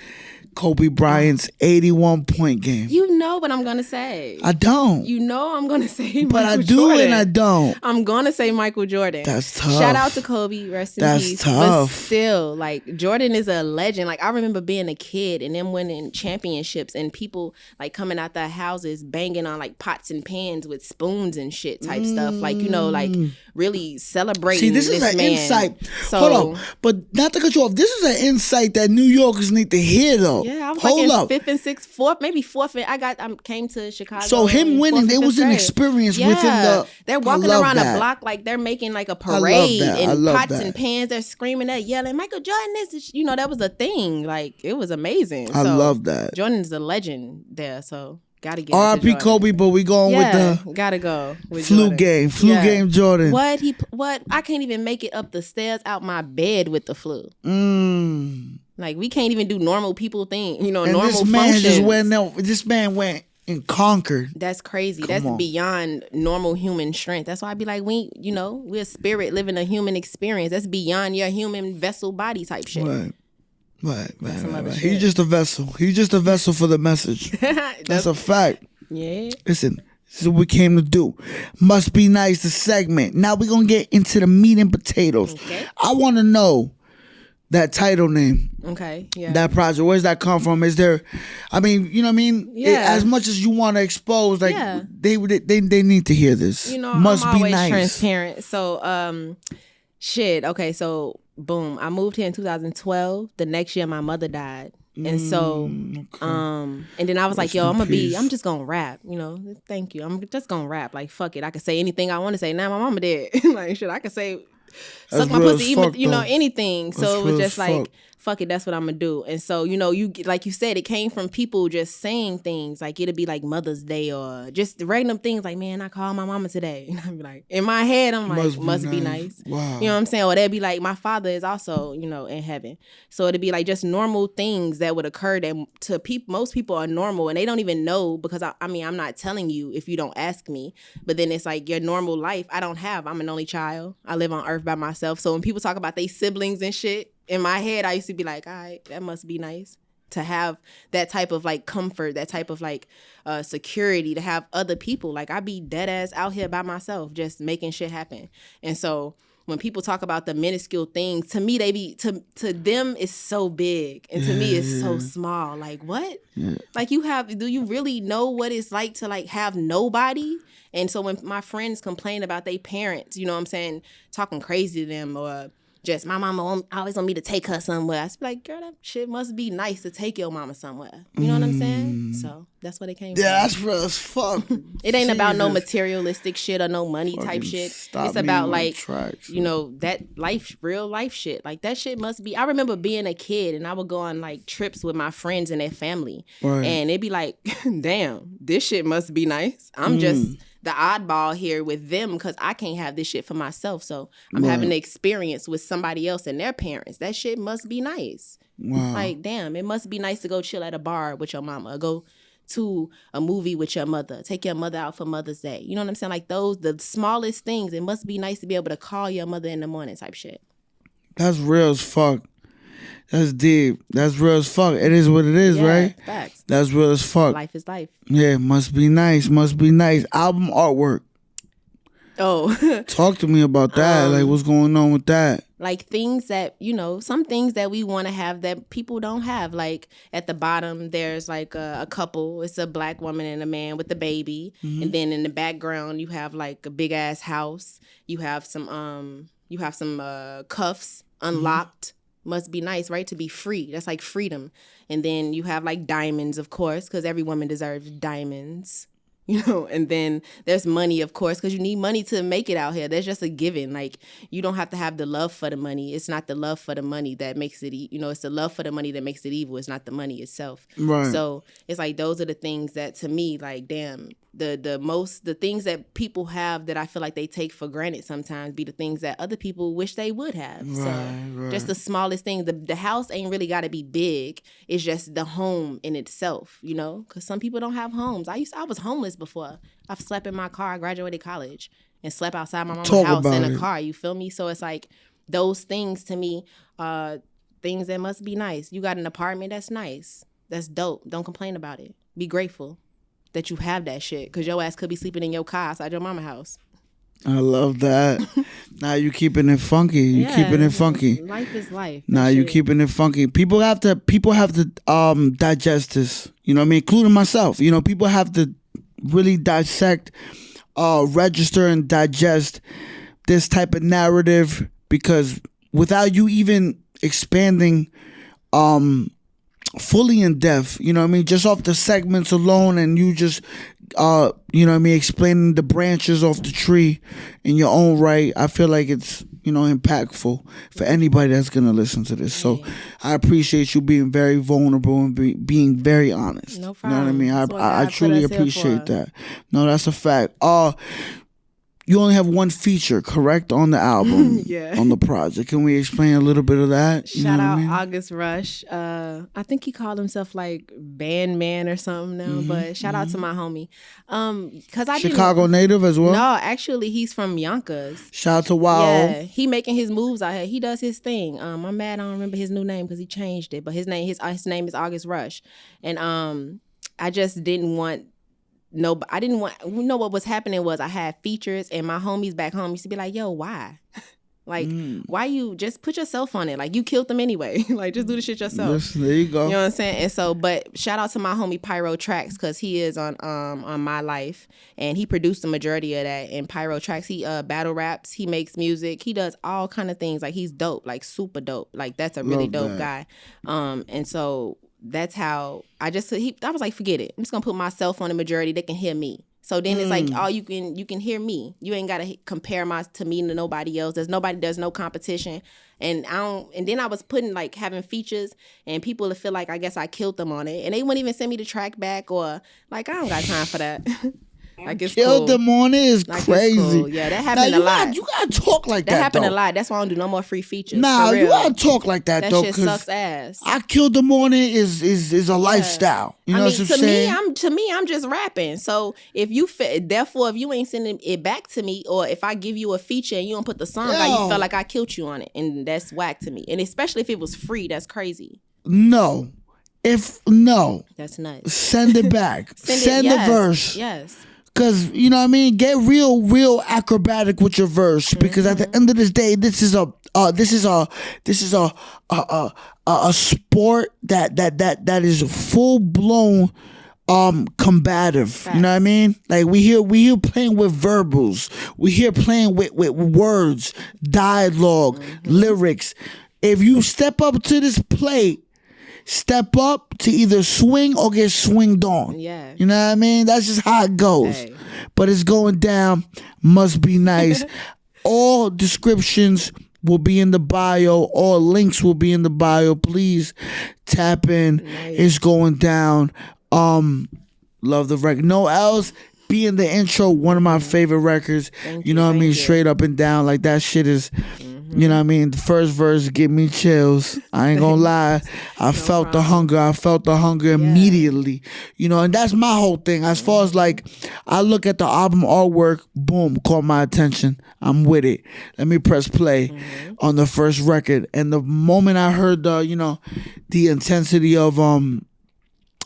Speaker 3: Kobe Bryant's 81-point game.
Speaker 4: You know what I'm going to say.
Speaker 3: I don't.
Speaker 4: You know I'm going to say Michael Jordan.
Speaker 3: But I do and I don't.
Speaker 4: I'm going to say Michael Jordan.
Speaker 3: That's tough.
Speaker 4: Shout out to Kobe. Rest in peace.
Speaker 3: That's tough.
Speaker 4: But still, like, Jordan is a legend. Like, I remember being a kid and them winning championships and people, like, coming out their houses banging on, like, pots and pans with spoons and shit type stuff. Like, you know, like, really celebrating.
Speaker 3: See, this is an
Speaker 4: man.
Speaker 3: insight.
Speaker 4: So,
Speaker 3: hold on. But not to cut you off, this is an insight that New Yorkers need to hear, though.
Speaker 4: Yeah, I was
Speaker 3: Hold
Speaker 4: like in
Speaker 3: up.
Speaker 4: 5th and 6th, 4th, maybe 4th. And I came to Chicago.
Speaker 3: So him winning, it was an experience within the.
Speaker 4: They're walking around a block like they're making like a parade and pots and pans. They're screaming, they're yelling, Michael Jordan is, you know, that was a thing. Like, it was amazing.
Speaker 3: I love that.
Speaker 4: Jordan's a legend there, so gotta get
Speaker 3: R.I.P. Kobe, but we going with the
Speaker 4: gotta go with
Speaker 3: flu
Speaker 4: Jordan.
Speaker 3: game Jordan.
Speaker 4: What? I can't even make it up the stairs out my bed with the flu. Like, we can't even do normal people thing, you know, and normal functions.
Speaker 3: This man went and conquered.
Speaker 4: That's crazy. That's beyond normal human strength. That's why I be like, we're a spirit living a human experience. That's beyond your human vessel body type shit.
Speaker 3: Right. He's just a vessel. He's just a vessel for the message. That's a fact.
Speaker 4: Yeah.
Speaker 3: Listen, this is what we came to do. Must be nice, the segment. Now we're going to get into the meat and potatoes. Okay. I want to know that title name.
Speaker 4: Okay, yeah.
Speaker 3: That project, where's that come from? Is there, I mean, you know what I mean?
Speaker 4: Yeah.
Speaker 3: As much as you want to expose, like, they need to hear this.
Speaker 4: You know,
Speaker 3: Must
Speaker 4: I'm
Speaker 3: be
Speaker 4: always
Speaker 3: nice.
Speaker 4: transparent. So, okay, so, boom. I moved here in 2012. The next year, my mother died. And so, and then I was like, yo, I'm just gonna rap, you know, thank you. I'm just gonna rap. Like, fuck it. I can say anything I want to say. Now my mama dead. Like, shit, I can say, suck my pussy, even, you know, anything. So it was just like, fuck it, that's what I'm gonna do. And so, you know, you like you said, it came from people just saying things like it'd be like Mother's Day or just random things like, man, I called my mama today. And I'd be like, in my head, I'm like, must be nice.
Speaker 3: Wow.
Speaker 4: You know what I'm saying? Or they'd be like, my father is also, you know, in heaven. So it'd be like just normal things that would occur that to most people are normal and they don't even know because I mean, I'm not telling you if you don't ask me, but then it's like your normal life. I'm an only child. I live on earth by myself. So when people talk about they siblings and shit, in my head, I used to be like, all right, that must be nice to have that type of like comfort, that type of like security, to have other people. Like I be dead ass out here by myself, just making shit happen. And so when people talk about the minuscule things, to me, they be, to them, it's so big. And to me, it's so small. Like what? Yeah. Like do you really know what it's like to like have nobody? And so when my friends complain about their parents, you know what I'm saying, talking crazy to them or just my mama always want me to take her somewhere. I was like, girl, that shit must be nice to take your mama somewhere. You know what I'm saying? So that's what it came from.
Speaker 3: Yeah, that's real as fuck.
Speaker 4: It ain't about no materialistic shit or no money type shit. It's about like, you know, that real life shit. Like that shit must be. I remember being a kid and I would go on like trips with my friends and their family. Right. And it'd be like, damn, this shit must be nice. I'm just the oddball here with them because I can't have this shit for myself. So I'm having the experience with somebody else and their parents. That shit must be nice. Wow. Like, damn, it must be nice to go chill at a bar with your mama or go to a movie with your mother, take your mother out for Mother's Day. You know what I'm saying? Like the smallest things. It must be nice to be able to call your mother in the morning type shit.
Speaker 3: That's real as fuck. That's deep. That's real as fuck. It is what it is, right?
Speaker 4: Facts.
Speaker 3: That's real as fuck.
Speaker 4: Life is life.
Speaker 3: Yeah, must be nice. Must be nice. Album artwork.
Speaker 4: Oh.
Speaker 3: Talk to me about that. Like, what's going on with that?
Speaker 4: Like things that, you know, some things that we want to have that people don't have. Like at the bottom, there's like a couple. It's a black woman and a man with a baby. Mm-hmm. And then in the background, you have like a big ass house. You have some cuffs unlocked. Mm-hmm. Must be nice, right? To be free. That's like freedom. And then you have like diamonds, of course, because every woman deserves diamonds. You know, and then there's money, of course, because you need money to make it out here. There's just a given. Like, you don't have to have the love for the money. It's not the love for the money that makes it, you know, it's the love for the money that makes it evil. It's not the money itself. Right. So it's like, those are the things that, to me, like, damn, the things that people have that I feel like they take for granted sometimes be the things that other people wish they would have. Right. Just the smallest thing. The house ain't really got to be big. It's just the home in itself, you know, because some people don't have homes. I was homeless before. I've slept in my car. I graduated college and slept outside my mama's house in a car. You feel me? So it's like those things to me are things that must be nice. You got an apartment that's nice. That's dope. Don't complain about it. Be grateful that you have that shit, because your ass could be sleeping in your car outside your mama's house.
Speaker 3: I love that. Now you keeping it funky. You keeping it funky.
Speaker 4: Life is life.
Speaker 3: Now you keeping it funky. People have to digest this. You know what I mean? Including myself. You know, people have to really dissect, register and digest this type of narrative, because without you even expanding fully in depth, you know what I mean, just off the segments alone, and you just you know what I mean, explaining the branches off the tree in your own right, I feel like it's, you know, impactful for anybody that's gonna listen to this. So I appreciate you being very vulnerable and being very honest.
Speaker 4: No problem.
Speaker 3: You know what I mean? I truly appreciate that. No, that's a fact. You only have one feature, correct, on the album, on the project. Can we explain a little bit of that?
Speaker 4: Shout out August Rush. I think he called himself like Band Man or something now, but shout out to my homie.
Speaker 3: Chicago native as well?
Speaker 4: No, actually he's from Yonkers.
Speaker 3: Shout out to Wow.
Speaker 4: Yeah, he making his moves out here. He does his thing. I'm mad I don't remember his new name because he changed it, but his name is August Rush. And I just didn't want. No, I didn't want. You know what was happening was I had features, and my homies back home used to be like, "Yo, why? Like, why you just put yourself on it? Like, you killed them anyway. Like, just do the shit yourself."
Speaker 3: Yes, there you go.
Speaker 4: You know what I'm saying? And so, but shout out to my homie Pyro Tracks, because he is on My Life, and he produced the majority of that. And Pyro Tracks, he battle raps, he makes music, he does all kind of things. Like, he's dope, like super dope. Like, that's a really dope guy. And so. That's how I was like, forget it. I'm just going to put myself on the majority. They can hear me. So then it's like all you can hear me. You ain't gotta compare to me to nobody else. There's no competition. And then I was putting like having features and people feel like I guess I killed them on it. And they wouldn't even send me the track back or like I don't got time for that. Like it's
Speaker 3: Killed them on it is
Speaker 4: like
Speaker 3: crazy.
Speaker 4: It's cool. Yeah, that happened a lot.
Speaker 3: You gotta talk like that.
Speaker 4: That happened
Speaker 3: though.
Speaker 4: a lot. That's why I don't do no more free features.
Speaker 3: Nah, you gotta talk like that,
Speaker 4: that
Speaker 3: though.
Speaker 4: That shit sucks ass.
Speaker 3: I killed them on it is a lifestyle. You know what I'm saying?
Speaker 4: To me, I'm just rapping. So if you therefore if you ain't sending it back to me, or if I give you a feature and you don't put the song out, you felt like I killed you on it, and that's whack to me. And especially if it was free, that's crazy.
Speaker 3: No. That's
Speaker 4: nuts.
Speaker 3: Send it back. Send the verse.
Speaker 4: Yes.
Speaker 3: Cause you know what I mean, get real acrobatic with your verse. Because at the end of this day, this is a sport that is full blown combative. Facts. You know what I mean? Like we here playing with verbals. We here playing with words, dialogue, lyrics. If you step up to this plate, step up to either swing or get swinged on.
Speaker 4: Yeah.
Speaker 3: You know what I mean? That's just how it goes. Hey. But it's going down. Must be nice. All descriptions will be in the bio. All links will be in the bio. Please tap in. Nice. It's going down. Love the record. No else. Be in the intro. One of my favorite records. You know what I mean? Straight up and down. Like that shit is... You know what I mean? The first verse give me chills. I ain't gonna lie. I felt the hunger. I felt the hunger immediately. You know, and that's my whole thing. As far as like, I look at the album artwork, boom, caught my attention. I'm with it. Let me press play on the first record. And the moment I heard the intensity of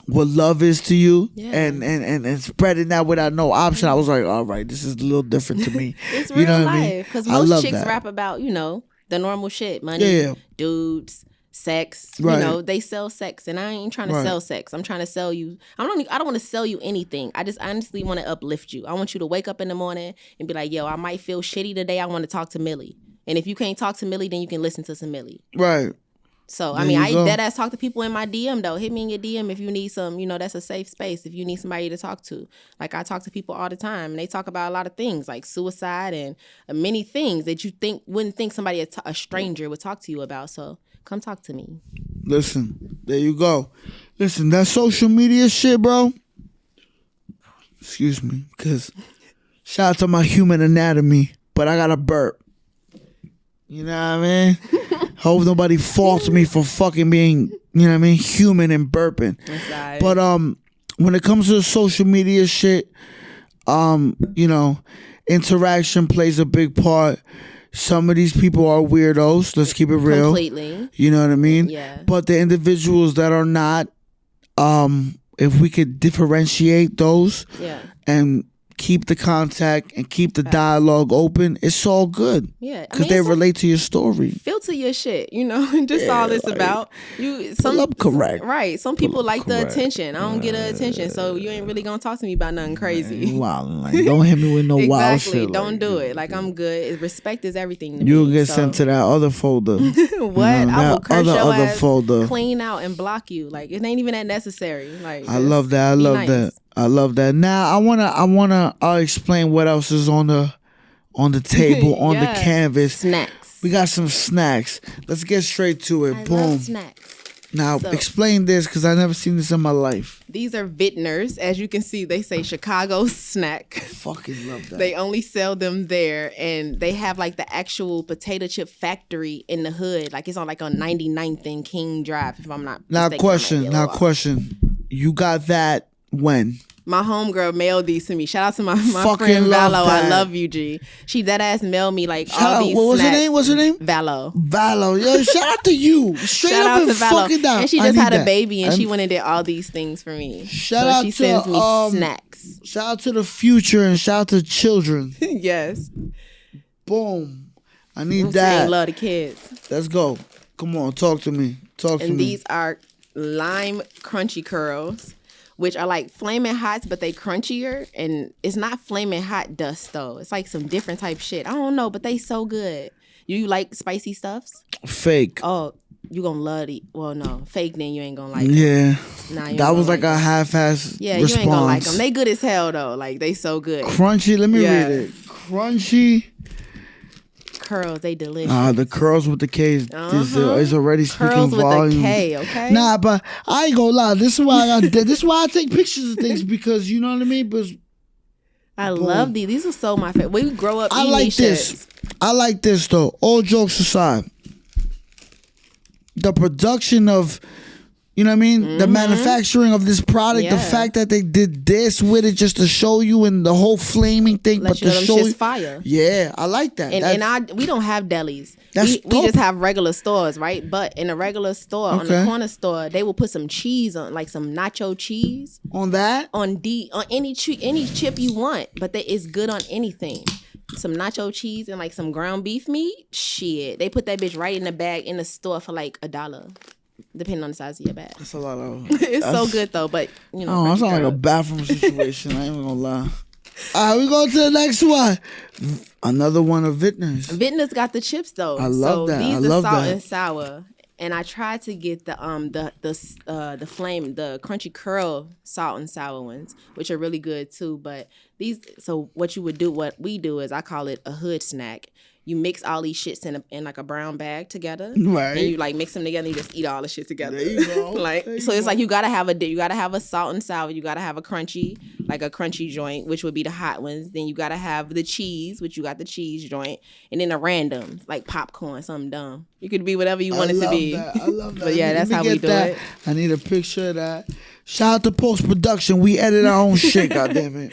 Speaker 3: what love is to you, and spreading that without no option, I was like, all right, this is a little different to me.
Speaker 4: It's real life, because most chicks rap about the normal shit, money, dudes, sex. Right. They sell sex, and I ain't trying to sell sex. I'm trying to sell you. I don't want to sell you anything. I just honestly want to uplift you. I want you to wake up in the morning and be like, yo, I might feel shitty today. I want to talk to Millie, and if you can't talk to Millie, then you can listen to some Millie.
Speaker 3: Right.
Speaker 4: So, I mean, I deadass talk to people in my DM, though. Hit me in your DM if you need some, that's a safe space. If you need somebody to talk to. Like, I talk to people all the time, and they talk about a lot of things, like suicide and many things that you wouldn't think somebody, a stranger, would talk to you about. So, come talk to me.
Speaker 3: Listen, there you go. Listen, that social media shit, bro. Excuse me, because shout out to my human anatomy, but I got a burp. You know what I mean? Hope nobody faults me for fucking being, human and burping. But when it comes to the social media shit, interaction plays a big part. Some of these people are weirdos. Let's keep it real.
Speaker 4: Completely.
Speaker 3: You know what I mean?
Speaker 4: Yeah.
Speaker 3: But the individuals that are not, if we could differentiate those and keep the contact and keep the dialogue open, it's all good.
Speaker 4: Yeah.
Speaker 3: Because they relate to your story.
Speaker 4: Filter your shit, just all it's about.
Speaker 3: Correct.
Speaker 4: Right. Some people like the attention. I don't get the attention, so you ain't really gonna talk to me about nothing crazy.
Speaker 3: Wow. Like, don't hit me with no wild shit.
Speaker 4: Exactly. Don't do it. Like, I'm good. Respect is everything to me.
Speaker 3: You'll get sent to that other folder.
Speaker 4: What? I will curse your
Speaker 3: other
Speaker 4: ass,
Speaker 3: folder.
Speaker 4: clean out and block you. Like, it ain't even that necessary. Like,
Speaker 3: I love that. I love that. Now I wanna explain what else is on the table on the canvas.
Speaker 4: Snacks.
Speaker 3: We got some snacks. Let's get straight to it.
Speaker 4: I
Speaker 3: Boom.
Speaker 4: love snacks.
Speaker 3: Now explain this, because I never seen this in my life.
Speaker 4: These are Vintners. As you can see, they say Chicago snack.
Speaker 3: Fucking love that.
Speaker 4: They only sell them there, and they have like the actual potato chip factory in the hood. Like, it's on 99th and King Drive, if I'm not mistaken.
Speaker 3: Now question. You got that when?
Speaker 4: My homegirl mailed these to me. Shout out to my friend Valo. I love you, G. She dead ass mailed me all these snacks.
Speaker 3: What's her name?
Speaker 4: Valo.
Speaker 3: Yo, shout out to you. Straight
Speaker 4: shout
Speaker 3: up
Speaker 4: out
Speaker 3: and
Speaker 4: to Valo.
Speaker 3: fucking down.
Speaker 4: And she just had a baby, and she went and did all these things for me. She sends me snacks.
Speaker 3: Shout out to the future, and shout out to children.
Speaker 4: Yes.
Speaker 3: Boom. I need that.
Speaker 4: Love the kids.
Speaker 3: Let's go. Come on, talk to me.
Speaker 4: And these are lime crunchy curls, which are like flaming hots, but they crunchier. And it's not flaming hot dust, though. It's like some different type shit. I don't know, but they so good. You like spicy stuffs?
Speaker 3: Fake.
Speaker 4: Oh, you gonna love it. Well, no, fake. Then you ain't gonna like.
Speaker 3: Yeah,
Speaker 4: Nah, you
Speaker 3: that
Speaker 4: ain't
Speaker 3: was
Speaker 4: gonna
Speaker 3: like a half-ass
Speaker 4: Yeah,
Speaker 3: response.
Speaker 4: you ain't gonna like them. They good as hell though. Like they so good.
Speaker 3: Crunchy. Let me
Speaker 4: Yeah.
Speaker 3: read it. Crunchy.
Speaker 4: Curls, they delicious.
Speaker 3: The curls with the K is already speaking
Speaker 4: Curls with
Speaker 3: volumes.
Speaker 4: the K, okay?
Speaker 3: Nah, but I ain't gonna lie. This is why this is why I take pictures of things, because you know what I mean. But
Speaker 4: I love these. These are so my favorite. We grow up.
Speaker 3: I
Speaker 4: eating
Speaker 3: like
Speaker 4: these
Speaker 3: this.
Speaker 4: shits.
Speaker 3: I like this though. All jokes aside, the production of, you know what I mean, the manufacturing of this product, the fact that they did this with it just to show you, and the whole flaming thing,
Speaker 4: Let
Speaker 3: but
Speaker 4: you
Speaker 3: to
Speaker 4: know them
Speaker 3: show
Speaker 4: shit's
Speaker 3: you,
Speaker 4: fire.
Speaker 3: yeah, I like that.
Speaker 4: We don't have delis.
Speaker 3: That's
Speaker 4: We
Speaker 3: dope.
Speaker 4: just have regular stores, right? But in a regular store, on the
Speaker 3: Okay.
Speaker 4: corner store, they will put some cheese on, like some nacho cheese
Speaker 3: on that.
Speaker 4: on any chip you want. But it's good on anything. Some nacho cheese and like some ground beef meat. Shit, they put that bitch right in the bag in the store for like $1, depending on the size of your bag.
Speaker 3: That's a lot of.
Speaker 4: It's so good though, but you know.
Speaker 3: Oh, that sounds like a bathroom situation. I ain't even gonna lie. All right, we go to the next one. Another one of Vintners.
Speaker 4: Vintners got the chips though.
Speaker 3: I love that.
Speaker 4: These
Speaker 3: I
Speaker 4: are
Speaker 3: love
Speaker 4: salt
Speaker 3: that.
Speaker 4: and sour. And I tried to get the crunchy curl salt and sour ones, which are really good too. But what we do is, I call it a hood snack. You mix all these shits in like a brown bag together,
Speaker 3: right?
Speaker 4: And you like mix them together. And you just eat all the shit together.
Speaker 3: There you go.
Speaker 4: It's like you gotta have a salt and sour. You gotta have a crunchy joint, which would be the hot ones. Then you gotta have the cheese, which you got the cheese joint, and then a random like popcorn, something dumb. You could be whatever you want it to be.
Speaker 3: I love that.
Speaker 4: But yeah, that's how we do it.
Speaker 3: I need a picture of that. Shout out to post production. We edit our own shit. Goddamn it.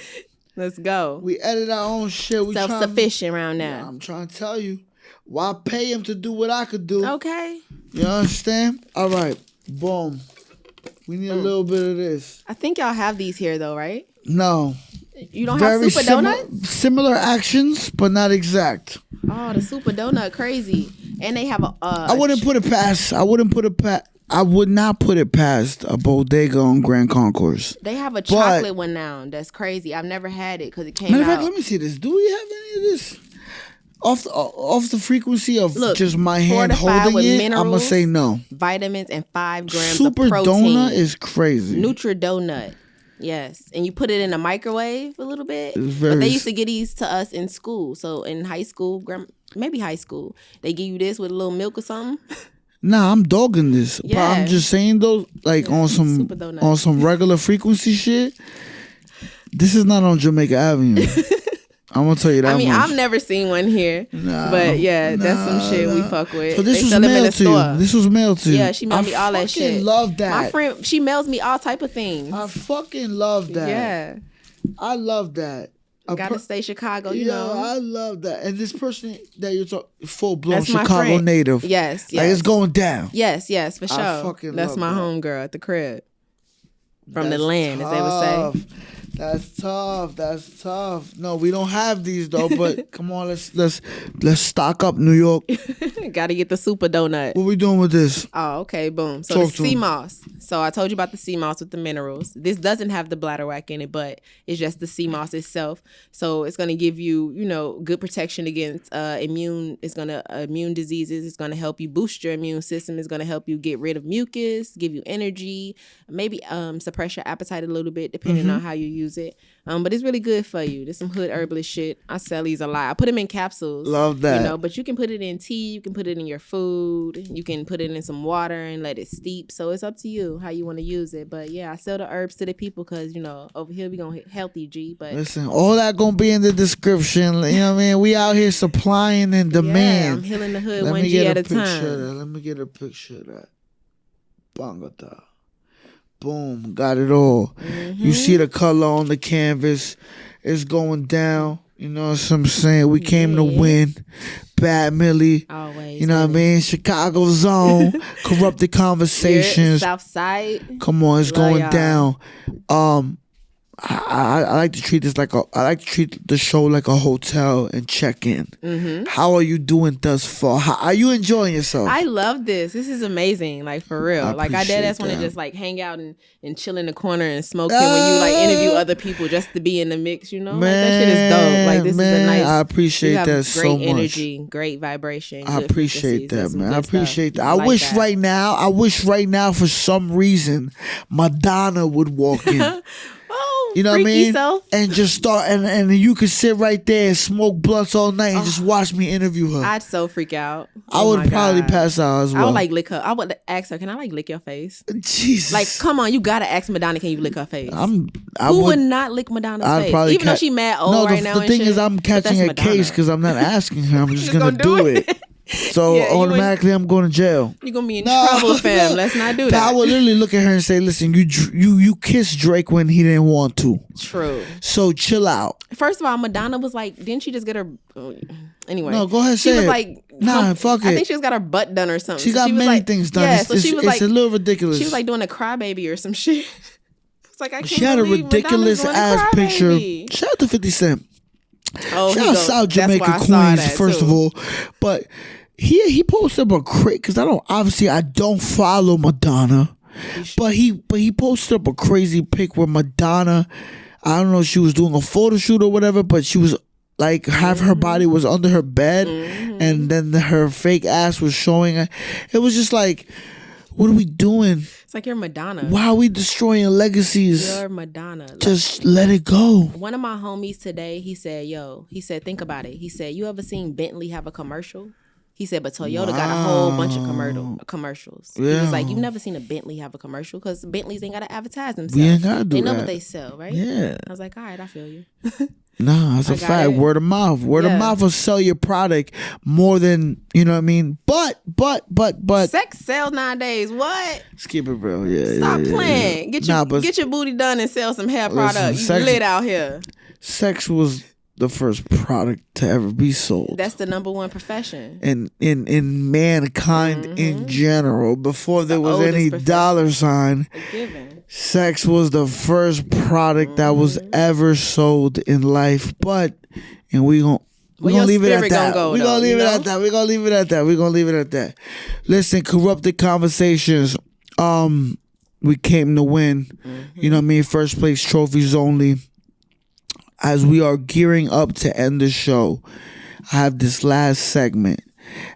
Speaker 4: Let's go.
Speaker 3: We edit our own shit. We
Speaker 4: self-sufficient around now.
Speaker 3: Yeah, I'm trying to tell you. Why pay him to do what I could do?
Speaker 4: Okay.
Speaker 3: You understand? All right. Boom. We need a little bit of this.
Speaker 4: I think y'all have these here though, right?
Speaker 3: No.
Speaker 4: You don't have super donuts?
Speaker 3: Similar actions, but not exact.
Speaker 4: Oh, the super donut, crazy. And they have
Speaker 3: I would not put it past a bodega on Grand Concourse.
Speaker 4: They have a chocolate one now. That's crazy. I've never had it because it came out.
Speaker 3: Matter of fact, let me see this. Do we have any of this? Off the frequency of just my hand holding it, I'm going to say no.
Speaker 4: Vitamins and 5 grams
Speaker 3: Super
Speaker 4: of protein.
Speaker 3: Donut is crazy.
Speaker 4: Nutri-Donut. Yes. And you put it in a microwave a little bit.
Speaker 3: But
Speaker 4: they used to get these to us in school. So in high school, maybe high school, they give you this with a little milk or something.
Speaker 3: Nah, I'm dogging this.
Speaker 4: Yeah.
Speaker 3: But I'm just saying though, like on some regular frequency shit, this is not on Jamaica Avenue. I'm gonna tell you that.
Speaker 4: I've never seen one here. But yeah, that's some shit we fuck with.
Speaker 3: So this was mailed to you. This was mailed to you.
Speaker 4: Yeah, she mailed me all that shit.
Speaker 3: I fucking love that.
Speaker 4: My friend, she mails me all type of things.
Speaker 3: I fucking love that.
Speaker 4: Yeah.
Speaker 3: I love that.
Speaker 4: Gotta stay Chicago, you know.
Speaker 3: I love that. And this person that you're talking, full blown
Speaker 4: That's my
Speaker 3: Chicago
Speaker 4: friend.
Speaker 3: native.
Speaker 4: Yes.
Speaker 3: Like it's going down.
Speaker 4: Yes, for sure. That's my homegirl at the crib. From the land, as they would say.
Speaker 3: That's tough. No, we don't have these though. But come on, let's stock up, New York.
Speaker 4: Gotta get the super donut.
Speaker 3: What we doing with this?
Speaker 4: Oh, okay, boom. So the sea moss. So I told you about the sea moss with the minerals. This doesn't have the bladderwrack in it, but it's just the sea moss itself. So it's gonna give you, good protection against immune diseases. It's gonna help you boost your immune system. It's gonna help you get rid of mucus, give you energy, maybe suppress your appetite a little bit, depending on how you use it. But it's really good for you. There's some Hood Herbalist shit. I sell these a lot. I put them in capsules.
Speaker 3: Love that.
Speaker 4: But you can put it in tea. You can put it in your food. You can put it in some water and let it steep. So it's up to you how you want to use it. But yeah, I sell the herbs to the people because, over here we gonna hit healthy G. But
Speaker 3: listen, all that gonna be in the description. You know what I mean? We out here supplying and demand.
Speaker 4: Yeah, I'm healing the hood one G at a time.
Speaker 3: Let me get a picture of that. Bangata. Boom, got it all. You see the color on the canvas. It's going down. You know what I'm saying? We came to win. Bad Milli.
Speaker 4: Always.
Speaker 3: You know what I mean? Chicago zone. Corrupted conversations.
Speaker 4: South side.
Speaker 3: Come on, it's going down. I like to treat the show like a hotel and check in. Mm-hmm. How are you doing thus far? How are you enjoying yourself?
Speaker 4: I love this. This is amazing. Like, for real. I deadass want to
Speaker 3: that.
Speaker 4: just like hang out and chill in the corner and smoke it when you like interview other people just to be in the mix, you know?
Speaker 3: Man,
Speaker 4: like, that shit is dope. Like, this is a nice.
Speaker 3: I appreciate that so much.
Speaker 4: Great energy, great vibration.
Speaker 3: I appreciate that, man. I appreciate that.
Speaker 4: I
Speaker 3: wish right now for some reason Madonna would walk in.
Speaker 4: Oh,
Speaker 3: you know what I mean?
Speaker 4: Self.
Speaker 3: And just start and you could sit right there and smoke blunts all night and just watch me interview her.
Speaker 4: I'd so freak out.
Speaker 3: I would probably pass out as well.
Speaker 4: I would like lick her. I would ask her, "Can I like lick your face?"
Speaker 3: Jesus.
Speaker 4: Like, come on, you gotta ask Madonna, "Can you lick her face?"
Speaker 3: I
Speaker 4: Who would not lick Madonna's face? Even though she mad old right now.
Speaker 3: The thing is, I'm catching a case because I'm not asking her. I'm just gonna do it. So automatically, I'm going to jail.
Speaker 4: You're gonna be in trouble, fam. Let's not do that.
Speaker 3: I would literally look at her and say, "Listen, you kissed Drake when he didn't want to.
Speaker 4: True.
Speaker 3: So chill out."
Speaker 4: First of all, Madonna was like, didn't she just get her? Anyway,
Speaker 3: no, go ahead.
Speaker 4: She was like,
Speaker 3: fuck it.
Speaker 4: I think she just got her butt done or something.
Speaker 3: She got many things done.
Speaker 4: Yeah,
Speaker 3: it's a little ridiculous.
Speaker 4: She was like doing a crybaby or some shit. It's like I can't.
Speaker 3: She had a ridiculous ass picture. Shout out to 50 Cent.
Speaker 4: Oh,
Speaker 3: shout out South Jamaica Queens, first of all, but. He posted up a because I don't follow Madonna, but he posted up a crazy pic where Madonna, I don't know if she was doing a photo shoot or whatever, but she was like half her body was under her bed, and then her fake ass was showing. It was just like, what are we doing?
Speaker 4: It's like you're Madonna.
Speaker 3: Why are we destroying legacies?
Speaker 4: You're Madonna.
Speaker 3: Just let it go.
Speaker 4: One of my homies today, he said, think about it. He said, you ever seen Bentley have a commercial? He said, but Toyota got a whole bunch of commercials. Yeah. He was like, you've never seen a Bentley have a commercial because Bentleys ain't got to advertise themselves.
Speaker 3: We ain't got to do
Speaker 4: They know
Speaker 3: that.
Speaker 4: what they sell, right?
Speaker 3: Yeah.
Speaker 4: I was like, all right, I feel you.
Speaker 3: No, that's a fact. Word of mouth. Word of mouth will sell your product more than, you know what I mean? But.
Speaker 4: Sex sells nowadays. What?
Speaker 3: Let's keep it real. Yeah.
Speaker 4: Stop playing. Get your booty done and sell some hair products. You lit out here.
Speaker 3: Sex was the first product to ever be sold.
Speaker 4: That's the number one profession.
Speaker 3: And in mankind in general, before there was any dollar sign, sex was the first product that was ever sold in life. And we gonna leave it at that. We're gonna leave it at that. Listen, corrupted conversations. We came to win. You know what I mean? First place trophies only. As we are gearing up to end the show, I have this last segment.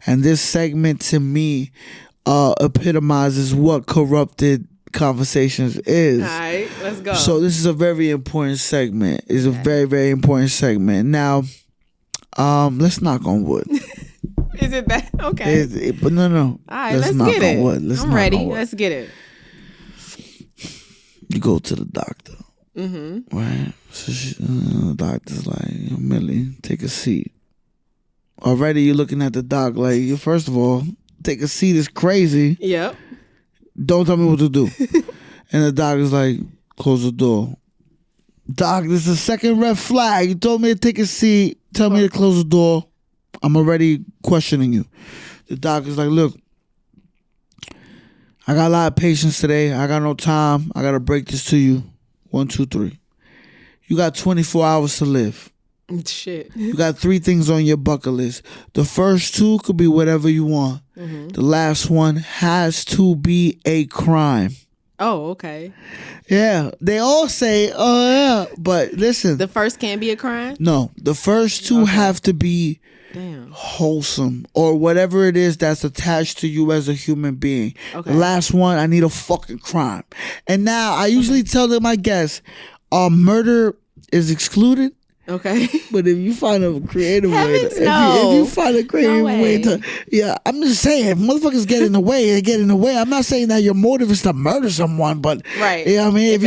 Speaker 3: And this segment to me epitomizes what corrupted conversations is.
Speaker 4: All right, let's go.
Speaker 3: So this is a very important segment. It's a very, very important segment. Now, let's knock on wood.
Speaker 4: Is it that? Okay.
Speaker 3: But no.
Speaker 4: All right, let's get it. I'm ready. Let's get it.
Speaker 3: You go to the doctor. Mm-hmm. Right. So the doctor's like, Millie, take a seat. Already you're looking at the doc like, first of all, take a seat is crazy.
Speaker 4: Yep.
Speaker 3: Don't tell me what to do. And the doctor's like, close the door. Doc, this is the second red flag. You told me to take a seat. Tell me to close the door. I'm already questioning you. The doctor's like, look, I got a lot of patience today. I got no time. I got to break this to you. 1, 2, 3. You got 24 hours to live.
Speaker 4: Shit.
Speaker 3: You got 3 things on your bucket list. The first 2 could be whatever you want. Mm-hmm. The last one has to be a crime.
Speaker 4: Oh, okay.
Speaker 3: Yeah. They all say, oh, yeah. But listen.
Speaker 4: The first can't be a crime?
Speaker 3: No. The first 2 have to be wholesome or whatever it is that's attached to you as a human being. Okay. The last one, I need a fucking crime. And now I usually tell them, my guests, murder is excluded.
Speaker 4: Okay.
Speaker 3: But if you find a creative way to, if you find a creative way to, I'm just saying, if motherfuckers get in the way, they get in the way. I'm not saying that your motive is to murder someone, but
Speaker 4: right.
Speaker 3: You know what I mean? If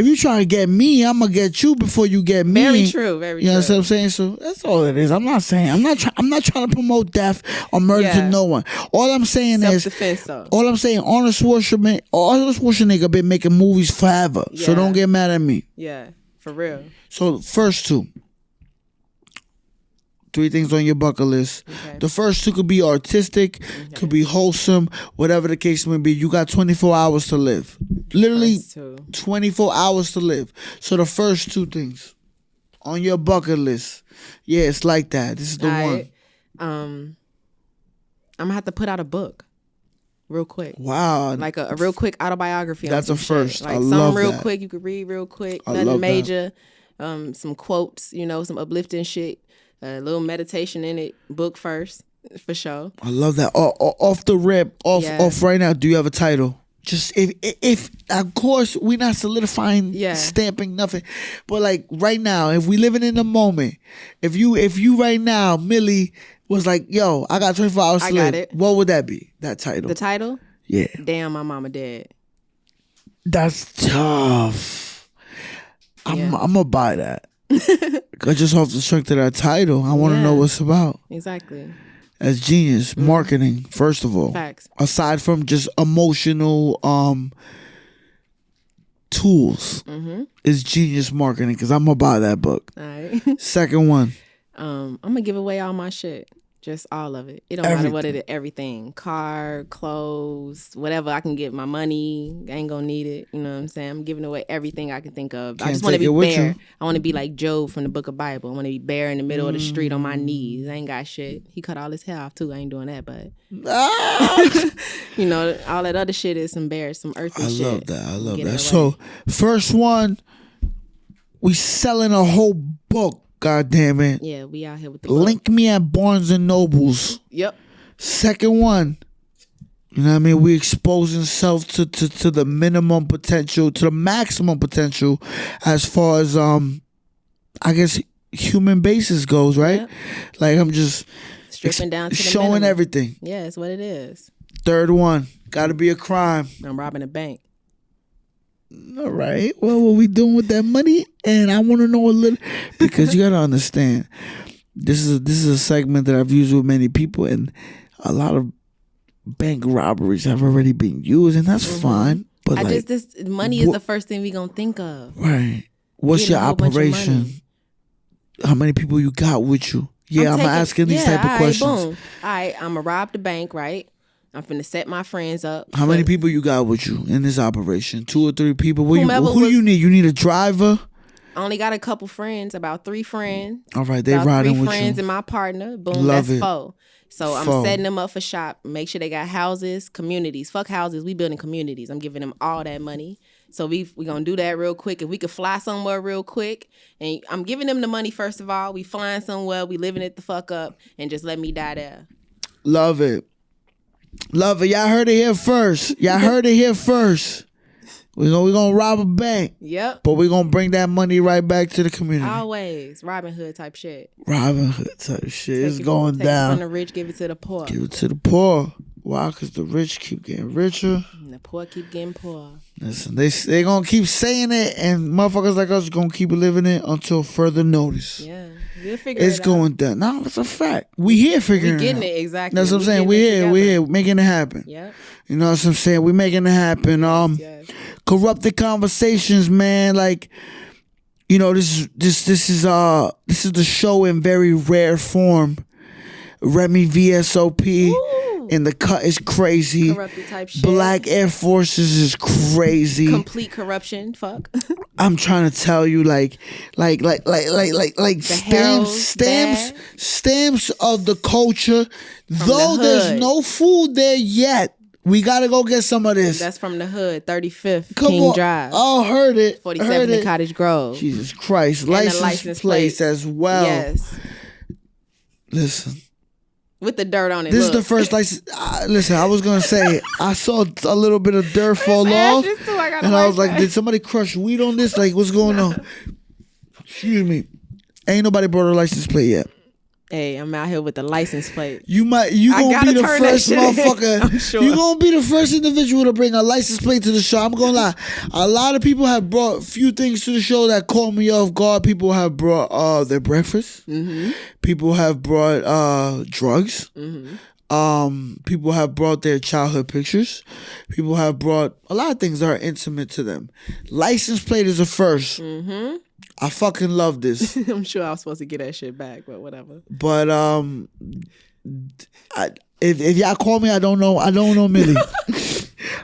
Speaker 3: you're trying to get me, I'm gonna get you before you get me.
Speaker 4: Very true. Very true.
Speaker 3: You know what I'm saying? So that's all it is. I'm not trying to promote death or murder to no one. All I'm saying
Speaker 4: self-defense, though.
Speaker 3: All I'm saying, Arnold Schwarzenegger been making movies forever. Yeah. So don't get mad at me.
Speaker 4: Yeah. For real.
Speaker 3: So first 2. 3 things on your bucket list.
Speaker 4: Okay.
Speaker 3: The first 2 could be artistic, could be wholesome, whatever the case may be. You got 24 hours to live. Literally
Speaker 4: First 2.
Speaker 3: 24 hours to live. So the first 2 things on your bucket list. Yeah, it's like that. This is the one.
Speaker 4: I'm gonna have to put out a book real quick.
Speaker 3: Wow.
Speaker 4: Like a real quick autobiography.
Speaker 3: That's
Speaker 4: on
Speaker 3: a
Speaker 4: some shit.
Speaker 3: first.
Speaker 4: Like
Speaker 3: I
Speaker 4: something
Speaker 3: love
Speaker 4: real
Speaker 3: that.
Speaker 4: quick you could read real quick.
Speaker 3: I
Speaker 4: Nothing
Speaker 3: love
Speaker 4: major. Some quotes, some uplifting shit. A little meditation in it. Book first, for sure.
Speaker 3: I love that. Off the rip, off right now, do you have a title? Just if of course we're not solidifying, stamping nothing, but like right now, if we living in the moment, if you right now, Millie was like, yo, I got 24 hours to live.
Speaker 4: it.
Speaker 3: What would that be? That title?
Speaker 4: The title?
Speaker 3: Yeah.
Speaker 4: Damn, my mama dead.
Speaker 3: That's tough. I'm gonna buy that. Just off the strength of that title, I want to know what it's about.
Speaker 4: Exactly.
Speaker 3: That's genius marketing, first of all.
Speaker 4: Facts.
Speaker 3: Aside from just emotional tools, it's genius marketing because I'm gonna buy that book.
Speaker 4: All right.
Speaker 3: Second one.
Speaker 4: I'm gonna give away all my shit. Just all of it. It don't matter what it is. Everything. Car, clothes, whatever I can get my money. I ain't gonna need it. You know what I'm saying? I'm giving away everything I can think of. I just want to be bare. I want to be like Job from the book of Bible. I want to be bare in the middle of the street on my knees. I ain't got shit. He cut all his hair off too. I ain't doing that, but all that other shit is some bare, some earthly shit.
Speaker 3: I love that. So first one, we selling a whole book. God damn it.
Speaker 4: Yeah, we out here with the
Speaker 3: link me at Barnes and Nobles.
Speaker 4: Yep.
Speaker 3: Second one, you know what I mean? We exposing self to the minimum potential, to the maximum potential as far as I guess human basis goes, right?
Speaker 4: Yep.
Speaker 3: Like I'm just
Speaker 4: stripping down to the
Speaker 3: showing
Speaker 4: minimum.
Speaker 3: everything.
Speaker 4: Yeah, it's what it is.
Speaker 3: Third one, gotta be a crime.
Speaker 4: I'm robbing a bank.
Speaker 3: All right. Well, what we doing with that money? And I want to know a little, because you gotta understand, this is a segment that I've used with many people, and a lot of bank robberies have already been used, and that's fine. But
Speaker 4: this money is the first thing we gonna think of.
Speaker 3: Right. What's your operation? How many people you got with you? Yeah, I'm asking these type of questions.
Speaker 4: Boom. All right, I'm gonna rob the bank, right? I'm finna set my friends up.
Speaker 3: How many people you got with you in this operation? 2 or 3 people? Who do you need? You need a driver?
Speaker 4: I only got a couple friends, about 3 friends.
Speaker 3: All right, they riding with you.
Speaker 4: 3 friends and my partner. Boom, that's 4. So I'm setting them up for shop. Make sure they got houses, communities. Fuck houses, we building communities. I'm giving them all that money. So we gonna do that real quick. If we could fly somewhere real quick, and I'm giving them the money first of all. We flying somewhere, we living it the fuck up, and just let me die there.
Speaker 3: Love it. Love it. Y'all heard it here first. We're gonna rob a bank.
Speaker 4: Yep.
Speaker 3: But we're gonna bring that money right back to the community.
Speaker 4: Always. Robin Hood type shit.
Speaker 3: Robin Hood type shit. It's going down.
Speaker 4: Take it from the rich, give it to the poor.
Speaker 3: Give it to the poor. Why? Because the rich keep getting richer.
Speaker 4: And the poor keep getting poor.
Speaker 3: Listen, they gonna keep saying it, and motherfuckers like us gonna keep living it until further notice.
Speaker 4: Yeah. We'll figure it out.
Speaker 3: It's going down. No, it's a fact. We here figuring it out.
Speaker 4: We getting it, exactly.
Speaker 3: That's what I'm saying. We here making it happen.
Speaker 4: Yep.
Speaker 3: You know what I'm saying? We making it happen.
Speaker 4: Yes.
Speaker 3: Corrupted conversations, man. Like, this is the show in very rare form. Remy VSOP.
Speaker 4: Ooh.
Speaker 3: And the cut is crazy.
Speaker 4: Corrupted type shit.
Speaker 3: Black Air Forces is crazy.
Speaker 4: Complete corruption. Fuck.
Speaker 3: I'm trying to tell you, like stamps of the culture. Though there's no food there yet, we gotta go get some of this.
Speaker 4: That's from the hood, 35th King Drive.
Speaker 3: Oh, heard it.
Speaker 4: 47th in Cottage Grove.
Speaker 3: Jesus Christ, license plates as well.
Speaker 4: Yes.
Speaker 3: Listen.
Speaker 4: With the dirt on it.
Speaker 3: This is the first license. Listen, I was gonna say I saw a little bit of dirt fall off, and I was like, "Did somebody crush weed on this? Like, what's going on?" Excuse me. Ain't nobody brought a license plate yet.
Speaker 4: Hey, I'm out here with the license plate.
Speaker 3: You gonna be the first motherfucker.
Speaker 4: I'm sure.
Speaker 3: You gonna be the first individual to bring a license plate to the show. I'm gonna lie. A lot of people have brought few things to the show that caught me off guard. People have brought their breakfast. Mm-hmm. People have brought drugs. Mm-hmm. People have brought their childhood pictures. People have brought a lot of things that are intimate to them. License plate is a first. Mm-hmm. I fucking love this.
Speaker 4: I'm sure I was supposed to get that shit back, but whatever.
Speaker 3: But if y'all call me, I don't know Millie.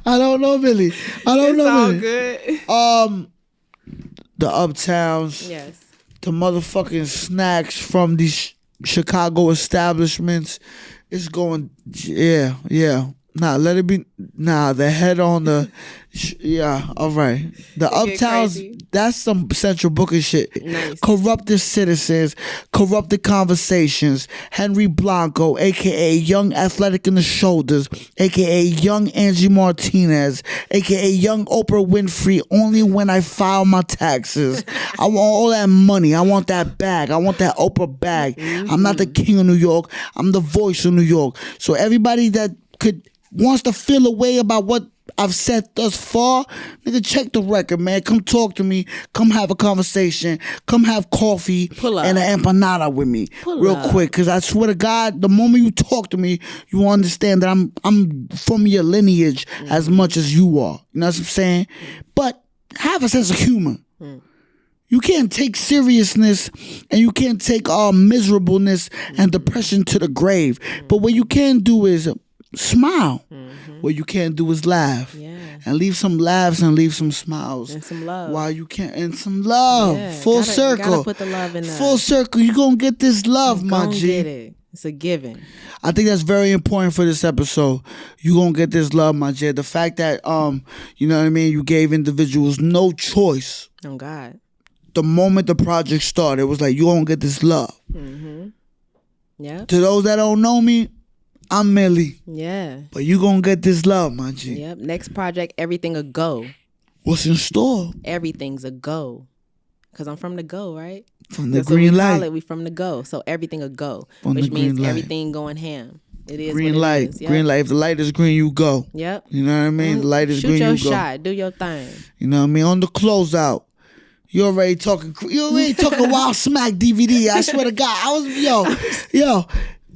Speaker 3: I don't know Millie. I don't know
Speaker 4: all
Speaker 3: Millie.
Speaker 4: Good.
Speaker 3: The Uptowns.
Speaker 4: Yes.
Speaker 3: The motherfucking snacks from these Chicago establishments. It's going, yeah. Nah, let it be. Nah, the head on the. Yeah, all right. The Uptowns, that's some Central Booking shit.
Speaker 4: Nice.
Speaker 3: Corrupted Citizens, Corrupted Conversations, Henry Blanco, a.k.a. Young Athletic in the Shoulders, a.k.a. Young Angie Martinez, a.k.a. Young Oprah Winfrey, only when I file my taxes. I want all that money. I want that bag. I want that Oprah bag. I'm not the king of New York. I'm the voice of New York. So everybody that wants to feel a way about what I've said thus far, nigga, check the record, man. Come talk to me. Come have a conversation. Come have coffee and an empanada with me real quick. Because I swear to God, the moment you talk to me, you understand that I'm from your lineage as much as you are. You know what I'm saying? But have a sense of humor. You can't take seriousness and you can't take miserableness and depression to the grave. But what you can do is smile. What you can't do is laugh. And leave some laughs and leave some smiles.
Speaker 4: And some love.
Speaker 3: While you can't. And some love. Full circle.
Speaker 4: Gotta put the love in there.
Speaker 3: Full circle. You're going to get this love, my G.
Speaker 4: Get it. It's a given.
Speaker 3: I think that's very important for this episode. You're going to get this love, my G. The fact that, you know what I mean, you gave individuals no choice.
Speaker 4: Oh, God.
Speaker 3: The moment the project started, it was like, you're going to get this love.
Speaker 4: Yeah.
Speaker 3: To those that don't know me, I'm Millie.
Speaker 4: Yeah.
Speaker 3: But you gonna get this love, my G.
Speaker 4: Yep. Next project, everything a go.
Speaker 3: What's in store?
Speaker 4: Everything's a go. Because I'm from the go, right?
Speaker 3: From the
Speaker 4: That's
Speaker 3: green
Speaker 4: what we
Speaker 3: light.
Speaker 4: call it. We from the go. So everything a go.
Speaker 3: From
Speaker 4: which
Speaker 3: the green
Speaker 4: means
Speaker 3: light.
Speaker 4: everything going ham. It is
Speaker 3: Green
Speaker 4: what
Speaker 3: light.
Speaker 4: it is. Yep.
Speaker 3: Green light. If the light is green, you go.
Speaker 4: Yep.
Speaker 3: You know what I mean? The light is
Speaker 4: Shoot
Speaker 3: green,
Speaker 4: your
Speaker 3: you go.
Speaker 4: shot. Do your thing.
Speaker 3: You know what I mean? On the closeout. You already talking Wild Smack DVD. I swear to God. I was, yo.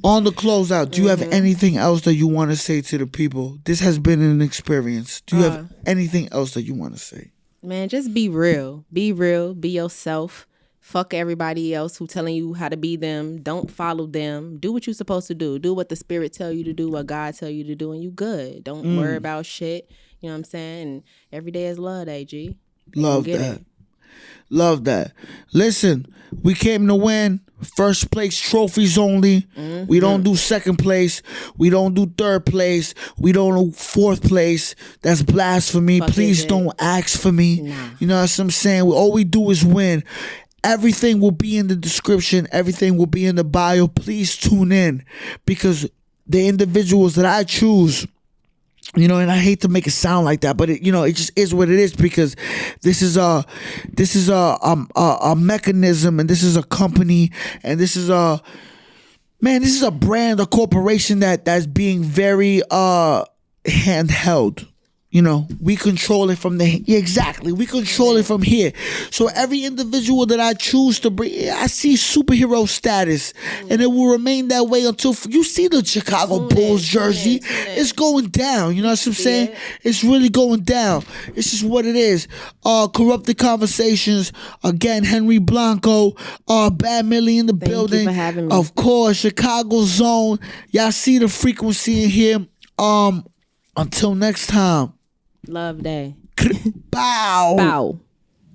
Speaker 3: On the closeout, do you have anything else that you want to say to the people? This has been an experience. Do you have anything else that you want to say?
Speaker 4: Man, just be real. Be real. Be yourself. Fuck everybody else who telling you how to be them. Don't follow them. Do what you're supposed to do. Do what the spirit tell you to do, what God tell you to do, and you good. Don't worry about shit. You know what I'm saying? And every day is love day, G.
Speaker 3: Love that. Love that. Listen, we came to win. First place trophies only. We don't do second place. We don't do third place. We don't do fourth place. That's blasphemy. Please don't ask for me.
Speaker 4: Nah.
Speaker 3: You know what I'm saying? All we do is win. Everything will be in the description. Everything will be in the bio. Please tune in because the individuals that I choose, you know, and I hate to make it sound like that, but it just is what it is because this is a mechanism and this is a company and this is a brand, a corporation that's being very handheld. You know, we control it from we control it from here. So every individual that I choose to bring, I see superhero status, and it will remain that way until you see the Chicago Bulls jersey. It's going down. You know what I'm saying? It's really going down. It's just what it is. Corrupted Conversations. Again, Henry Blanco. Bad Milli in the building.
Speaker 4: Thank you for having me.
Speaker 3: Of course, Chicago Zone. Y'all see the frequency in here. Until next time.
Speaker 4: Love day.
Speaker 3: Bow.
Speaker 4: Bow.